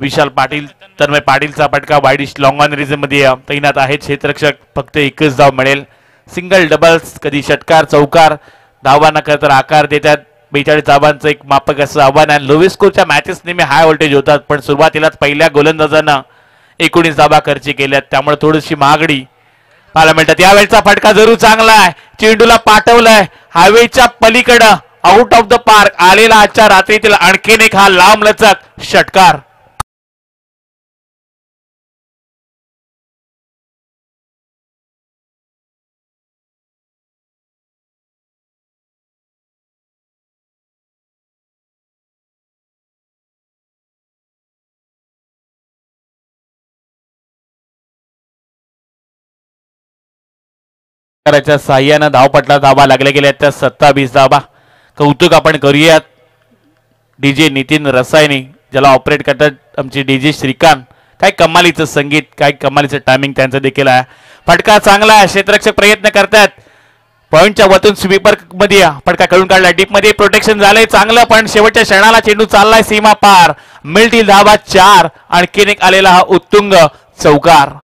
विशाल पाटील. तन्मय पाटीलचा फटका वाईडिश लॉंग ऑन रिझन मध्ये तैनात आहेत क्षेत्ररक्षक. फक्त एकच धाव मिळेल. सिंगल डबल्स कधी षटकार चौकार धावा न करता आकार देतात. 42 धावांचं एक मापक असं आव्हान आहे. लोवेस्ट स्कोरच्या मॅचेस नेहमी हाय व्होल्टेज होतात पण सुरुवातीलाच पहिल्या गोलंदाजांना 19 धावा खर्च केल्यात त्यामुळे थोडीशी महागडी पाहायला मिळतात. यावेळचा फटका जरूर चांगला आहे. चेंडूला पाठवलाय हायवेच्या पलीकडं आउट ऑफ द पार्क. आलेला आजच्या रात्रीतील आणखीन एक हा लांब लचक षटकार. साह्यानं धावपटला धावा लागल्या गेल्या त्या 27 धावा. कौतुक आपण करूयात DJ नितीन रसायनी ज्याला ऑपरेट करतात आमचे DJ श्रीकांत. काय कमालीचं संगीत काय कमालीचं टायमिंग त्यांचं देखील आहे. फटका चांगला आहे. क्षेत्ररक्षक प्रयत्न करतात. पॉइंटच्या वतून स्वीपर मध्ये फटका कळून काढला. डीप मध्ये प्रोटेक्शन झालंय चांगलं पण शेवटच्या क्षणाला चेंडू चाललाय सीमा पार. मिळतील धावा 4. आणखीन एक आलेला हा उत्तुंग चौकार.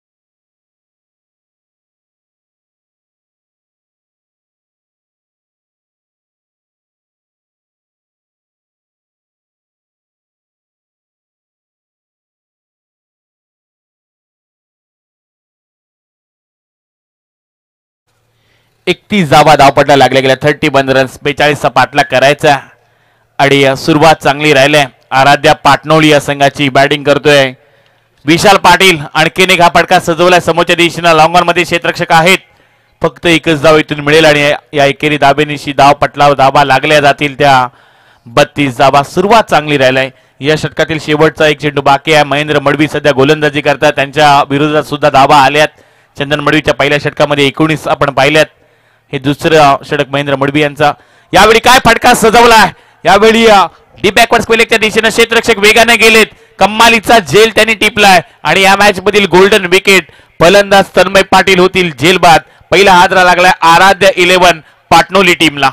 एकतीस धावा धावपटला लागल्या गेल्या. 31 रन्स. 42चा पाठलाग करायचा आणि सुरुवात चांगली राहिल्या. आराध्या पाटणोळी या संघाची बॅटिंग करतोय. विशाल पाटील आणखीन एक हा फटका सजवलाय समोरच्या दिशेनं. लॉंग ऑन मध्ये क्षेत्ररक्षक आहेत. फक्त एकच धाव इथून मिळेल आणि या एकेरी धावेनिशी धाव पटलावर धावा लागल्या जातील त्या 32 धावा. सुरुवात चांगली राहिलाय. या षटकातील शेवटचा एक चेंडू बाकी आहे. महेंद्र मडवी सध्या गोलंदाजी करतात. त्यांच्या विरोधात सुद्धा धावा आल्यात. चंदन मडवीच्या पहिल्या षटकामध्ये 19 आपण पाहिल्यात. हे दुसरं षटक महेंद्र मडवी यांचा. यावेळी काय फटका सजवलाय. यावेळी डीप बॅकवर्ड स्पेलिंगच्या दिशेने क्षेत्ररक्षक वेगाने गेलेत. कम्मालीचा झेल त्यांनी टिपलाय आणि या मॅच मधील गोल्डन विकेट फलंदाज तन्मय पाटील होतील झेलबाद. पहिला हादरा लागलाय आराध्य 11 पाटणोली टीमला.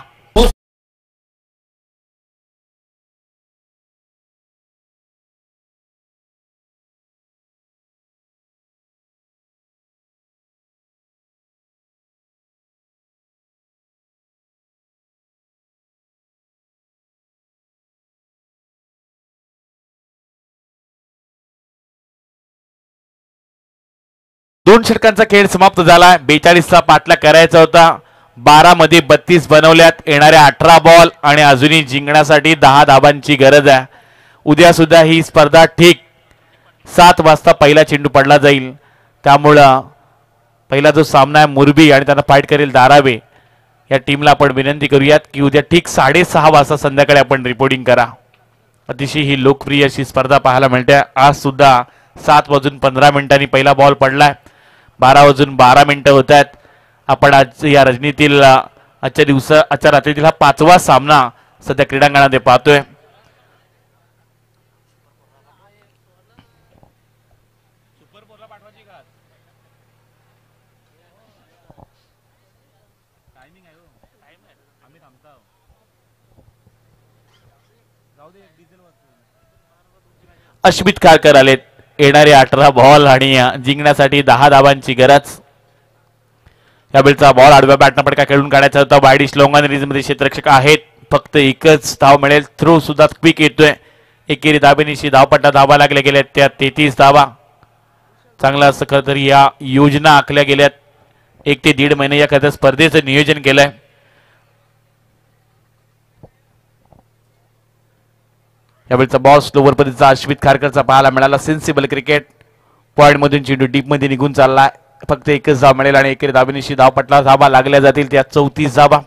दोन षटकांचा खेळ समाप्त झाला. 42चा पाठलाग करायचा होता. 12 मध्ये 32 बनवल्यात. येणाऱ्या 18 बॉल आणि अजूनही जिंकण्यासाठी 10 धावांची गरज आहे. उद्या सुद्धा ही स्पर्धा ठीक 7 वाजता पहिला चेंडू पडला जाईल. त्यामुळं पहिला जो सामना आहे मुरबी आणि त्यांना फाईट करेल धारावे या टीमला आपण विनंती करूयात की उद्या ठीक 6:30 वाजता संध्याकाळी आपण रिपोर्टिंग करा. अतिशय ही लोकप्रिय अशी स्पर्धा पाहायला मिळते. आज सुद्धा 7:15 पहिला बॉल पडलाय. 12:12 होत आहेत. आपण आज या रजनीतील आजच्या रात्रीतील हा 5वा सामना सध्या क्रीडांगणामध्ये पाहतोय. अश्मित खारकर आलेत. येणारे 18 बॉल आणि जिंकण्यासाठी 10 धावांची गरज. यावेळचा बॉल आडव्या बॅटनं पटका खेळून काढायचा होता. वाईडिश लॉंग मध्ये क्षेत्ररक्षक आहेत. फक्त एकच धाव मिळेल. थ्रो सुद्धा क्विक येतोय. एकेरी दाबेनिशी धावपट्टा धावा लागल्या गेल्यात त्या 33 धावा. चांगलं असं खरं तर या योजना आखल्या गेल्यात. 1 ते 1.5 महिने या खरं स्पर्धेचं नियोजन केलंय. यावेळचा बॉल स्लोवर पद्धतीचा अश्वित खारकरचा पाहायला मिळाला. Sensible cricket. पॉइंट मधून चेंडू डीप मध्ये निघून चाललाय. फक्त एकच धाव मिळेल आणि एकेरी दाबेनिशी धावपट्टा धावा लागल्या जातील त्या 34 धावा.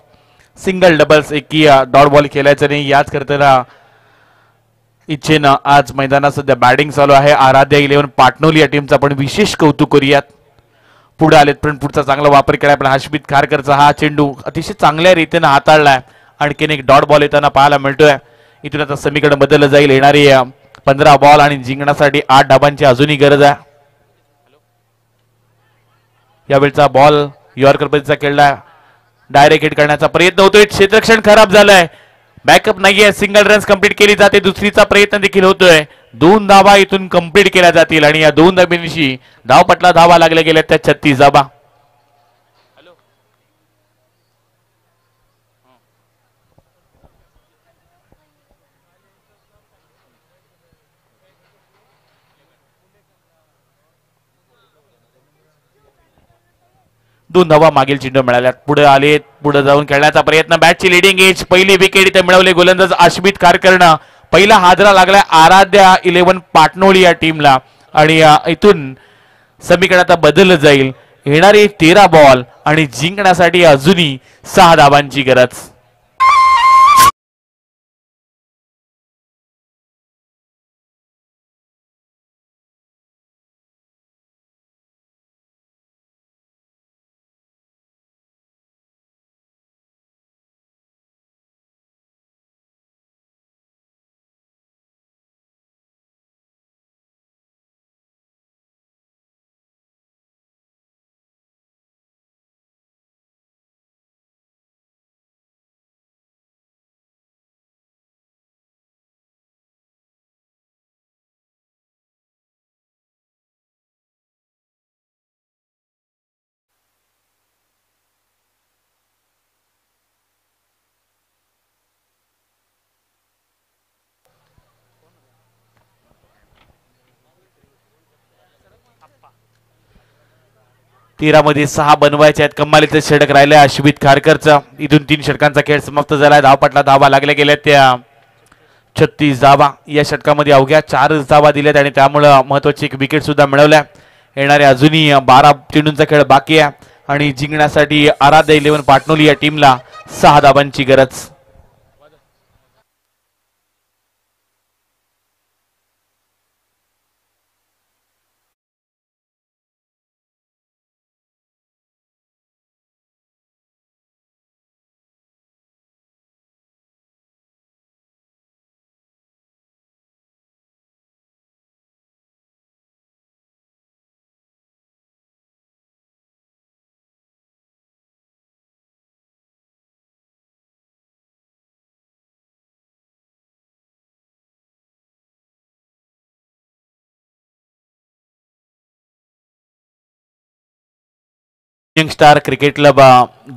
सिंगल डबल्स एकी डॉट बॉल खेळायचं नाही याच करताना इच्छेनं आज मैदानात सध्या बॅटिंग चालू आहे. आराध्या 11 पाटणोली या टीमचा आपण विशेष कौतुक करूयात. पुढे आलेत पण पुढचा चांगला वापर केलाय. पण अश्वित खारकरचा हा चेंडू अतिशय चांगल्या रीतीने हाताळलाय. आणखीन एक डॉट बॉल येताना पाहायला मिळतोय. इथून आता समीकरण बदललं जाईल. येणारी 15 बॉल आणि जिंकण्यासाठी 8 धाबांची अजूनही गरज आहे. यावेळचा बॉल यॉर्कर पद्धतीचा खेळलाय. डायरेक्ट हिट करण्याचा प्रयत्न होतोय. क्षेत्ररक्षण खराब झालंय. बॅकअप नाहीये. सिंगल रन्स कंप्लीट केली जाते. दुसरीचा प्रयत्न देखील होतोय. 2 धावा इथून कंप्लीट केल्या जातील आणि या 2 धाबेनिशी धावपट्ला धावा लागल्या गेल्या त्या 36 धावा. दोन धावा मागील चेंडू मिळाल्यात. पुढे आले. पुढे जाऊन खेळण्याचा प्रयत्न. बॅटची लिडिंग एज. पहिली विकेट इथे मिळवले गोलंदाज अश्वित खारकरनं. पहिला हादरा लागलाय आराध्या 11 पाटणोली या टीमला आणि इथून समीकरण आता बदललं जाईल. येणारे 13 बॉल आणि जिंकण्यासाठी अजूनही 6 धावांची गरज. मध्ये 6 बनवायचे आहेत. कमालीचे षटक राहिले अश्वित खारकरचा. इथून 3 षटकांचा खेळ समाप्त झालाय. धावपट्ला धावा लागल्या गेल्या त्या 36 धावा. या षटकामध्ये अवघ्या 4 धावा दिल्यात आणि त्यामुळे महत्वाची एक विकेट सुद्धा मिळवल्या. येणारे अजूनही 12 चेंडूंचा खेळ बाकी आहे आणि जिंकण्यासाठी आराध्या 11 पाटणोली या टीमला 6 धावांची गरज. स्टार क्रिकेट क्लब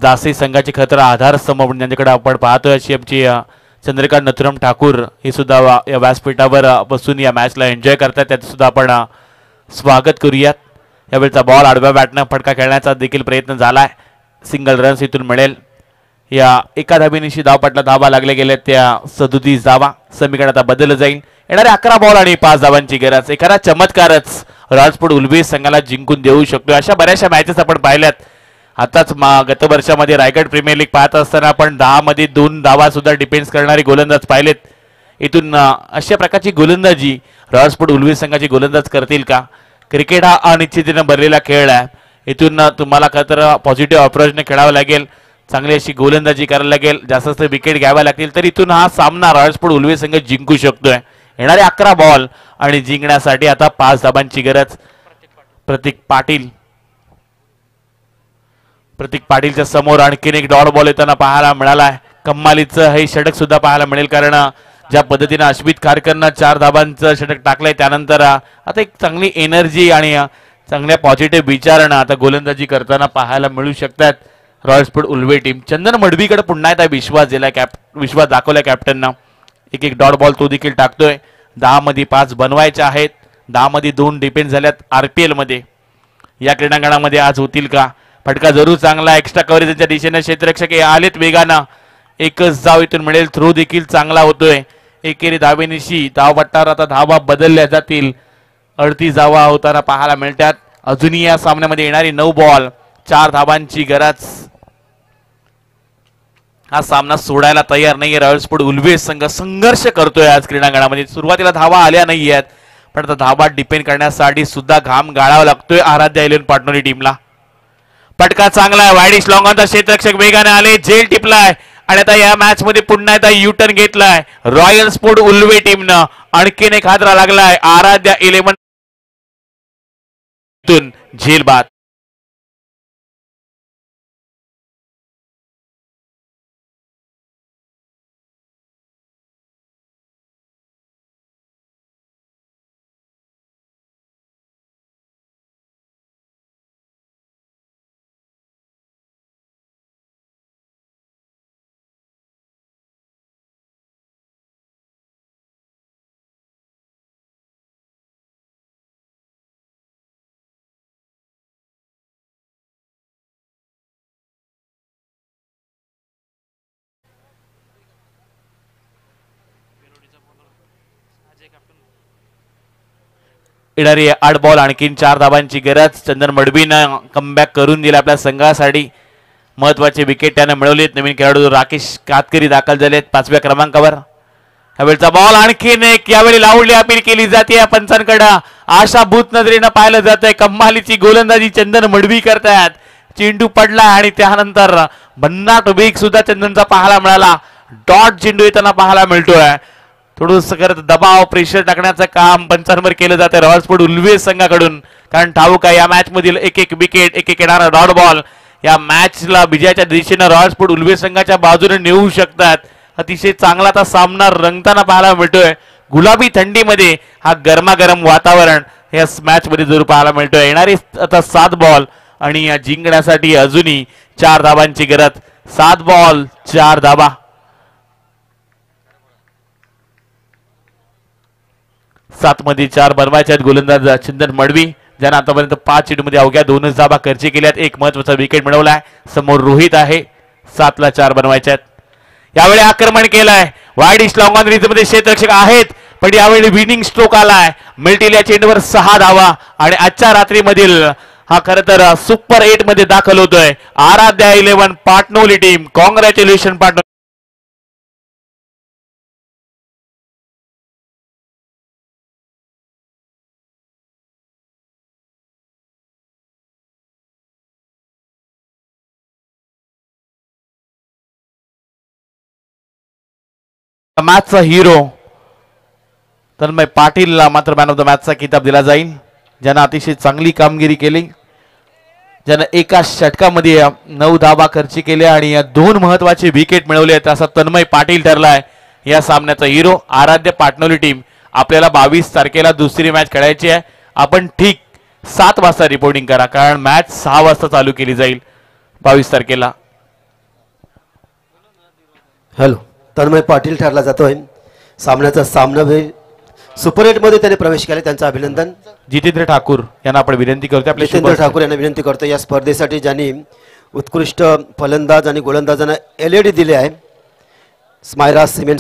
दासी संघाचे खतर आधारस्तंभ ज्यांच्याकडे आपण पाहतोय अशी आमची चंद्रकांत नथुराम ठाकूर हे सुद्धा या व्यासपीठावर बसून या मॅचला एन्जॉय करतात. त्याचं सुद्धा आपण स्वागत करूयात. यावेळचा बॉल आडव्या बॅटनं फटका खेळण्याचा देखील प्रयत्न झालाय. सिंगल रन्स इथून मिळेल. या एका धाबेनिशी धावपट्ला धावा लागल्या गेल्या त्या 37 धावा. समीकरण आता बदललं जाईल. येणारे 11 बॉल आणि 5 धावांची गरज. एखादा चमत्कारच राजपूत उल्बीस संघाला जिंकून देऊ शकतो. अशा बऱ्याचशा मॅचेस आपण पाहिल्यात आताच गत वर्षामध्ये रायगड प्रीमियर लीग पाहत असताना आपण 10 मध्ये 2 धावा सुद्धा डिफेन्स करणारे गोलंदाज पाहिलेत. इथून अशा प्रकारची गोलंदाजी रॉयल स्पोर्ट उल्वे संघाची गोलंदाज करतील का? क्रिकेट हा अनिश्चिततेने भरलेला खेळ आहे. इथून तुम्हाला खरं तर पॉझिटिव्ह अप्रोचने खेळावं लागेल, चांगली अशी गोलंदाजी करायला लागेल, जास्त विकेट घ्याव्या लागतील, तर इथून हा सामना रॉयल स्पोर्ट उल्वे संघ जिंकू शकतोय. येणारे 11 बॉल आणि जिंकण्यासाठी आता 5 धाबांची गरज. प्रतीक पाटीलच्या समोर आणखीन एक डॉट बॉल येताना पाहायला मिळाला. कम्मालीचं हे षटक सुद्धा पाहायला मिळेल, कारण ज्या पद्धतीने अश्वित खारकरनं 4 धाबांचं षटक टाकलंय त्यानंतर आता एक चांगली एनर्जी आणि चांगल्या पॉझिटिव्ह विचारानं आता गोलंदाजी करताना पाहायला मिळू शकतात रॉयल स्पोर्ट उल्वे टीम. चंदन मडवीकडे पुन्हा एकदा विश्वास दाखवलाय कॅप्टननं. एक डॉट बॉल तो देखील टाकतोय. 10 मध्ये 5 बनवायचे आहेत. 10 मध्ये 2 डिफेन्स झाल्यात RPL मध्ये. या क्रीडांगणामध्ये आज होतील का? फटका जरूर चांगला, एक्स्ट्रा कव्हरेजच्या दिशेने क्षेत्ररक्षक आलेत वेगानं. एकच धाव इथून मिळेल. थ्रो देखील चांगला होतोय. एकेरी धावेनिशी धावपट्टावर आता धावा बदलल्या जातील. 38 धावा होताना पाहायला मिळतात. अजूनही या सामन्यामध्ये येणारी 9 बॉल 4 धाबांची गरज. हा सामना सोडायला तयार नाहीये रॉयल स्पोर्ट उल्वे संघ. संघर्ष करतोय आज क्रीडांगणामध्ये. सुरुवातीला धावा आल्या नाहीयेत, पण आता धावा डिपेंड करण्यासाठी सुद्धा घाम गाळावा लागतोय आराध्या 11 पार्टनरी टीमला. पटका चांगला आहे. वाईडिश लॉंगॉनचा क्षेत्ररक्षक वेगाने आले, झेल टिपलाय आणि आता या मॅच मध्ये पुन्हा एकदा युटर्न घेतलाय रॉयल स्पोर्ट उल्वे टीमनं. आणखीन एक हादरा लागलाय आराध्या 11 झेल बाद. येणारी 8 बॉल आणखीन 4 धाबांची गरज. चंदन मडवीनं कमबॅक करून दिला आपल्या संघासाठी. महत्वाचे विकेट त्यानं मिळवलेत. नवीन खेळाडू राकेश कातकरी दाखल झालेत 5व्या क्रमांकावर. यावेळचा बॉल आणखीन एक, यावेळी लावली अपील केली जाते पंचांकडे. आशाभूत नजरेनं पाहिलं जात आहे. कम्मालीची गोलंदाजी चंदन मडवी करतायत. चेंडू पडला आणि त्यानंतर भन्नाट वेग सुद्धा चंदनचा पाहायला मिळाला. डॉट चेंडू येताना पाहायला मिळतोय. थोडस करत दबाव प्रेशर टाकण्याचं काम पंचांवर केलं जातं रॉयल स्पोर्ट उल्वे संघाकडून. कारण ठाऊक आहे या मॅच मधील एक विकेट, एक येणारा डॉट बॉल या मॅचला विजयाच्या दिशेनं रॉयल स्पोर्ट उल्वे संघाच्या बाजूने नेऊ शकतात. अतिशय चांगला आता सामना रंगताना पाहायला मिळतोय. गुलाबी थंडीमध्ये हा गरमागरम वातावरण या मॅच मध्ये जरूर पाहायला मिळतोय. येणारी आता 7 बॉल आणि या जिंकण्यासाठी अजूनही 4 धाबांची गरज. 7 बॉल 4 धाबा. 7 मध्ये 4 बनवायचे आहेत गोलंदाज चंदन मडवी, ज्यानं आतापर्यंत 5 चेंडूमध्ये अवघ्या 2च धाबा खर्ची केल्यात. एक महत्वाचा विकेट मिळवलाय. समोर रोहित आहे. 7 ला 4 बनवायचे आहेत. यावेळी आक्रमण केलंय. वाईडिश लॉंगॉन मध्ये क्षेत्ररक्षक आहेत, पण यावेळी विनिंग स्ट्रोक आलाय. मिळतील या चेंडूवर 6 धावा आणि आजच्या रात्रीमधील हा खरं तर सुपर 8 मध्ये दाखल होतोय आराध्या 11 पाटणोली टीम. कॉंग्रॅच्युलेशन पाटणोली. मॅचचा हिरो तन्मय पाटीलला मात्र मॅन ऑफ द मॅचचा किताब दिला जाईल, ज्यानं अतिशय चांगली कामगिरी केली. ज्यानं एका षटकामध्ये 9 धाबा खर्ची केल्या आणि 2 महत्वाचे विकेट मिळवले आहेत. असा तन्मय पाटील ठरलाय या सामन्याचा हिरो. आराध्य पाटणोली टीम आपल्याला 22 तारखेला दुसरी मॅच खेळायची आहे. आपण ठीक 7 वाजता रिपोर्टिंग करा, कारण मॅच 6 वाजता चालू केली जाईल 22 तारखेला. हॅलो, तन्मय पाटील ठरला जातोय. सामन्याचा सामना सुपर 8 मध्ये त्याने प्रवेश केला, त्यांचं अभिनंदन. जितेंद्र ठाकूर यांना आपण विनंती करतो. आपल्या जितेंद्र ठाकूर यांना विनंती करतो या स्पर्धेसाठी ज्यांनी उत्कृष्ट फलंदाज आणि गोलंदाजांना LED दिले आहे. स्मायरा सिमेंट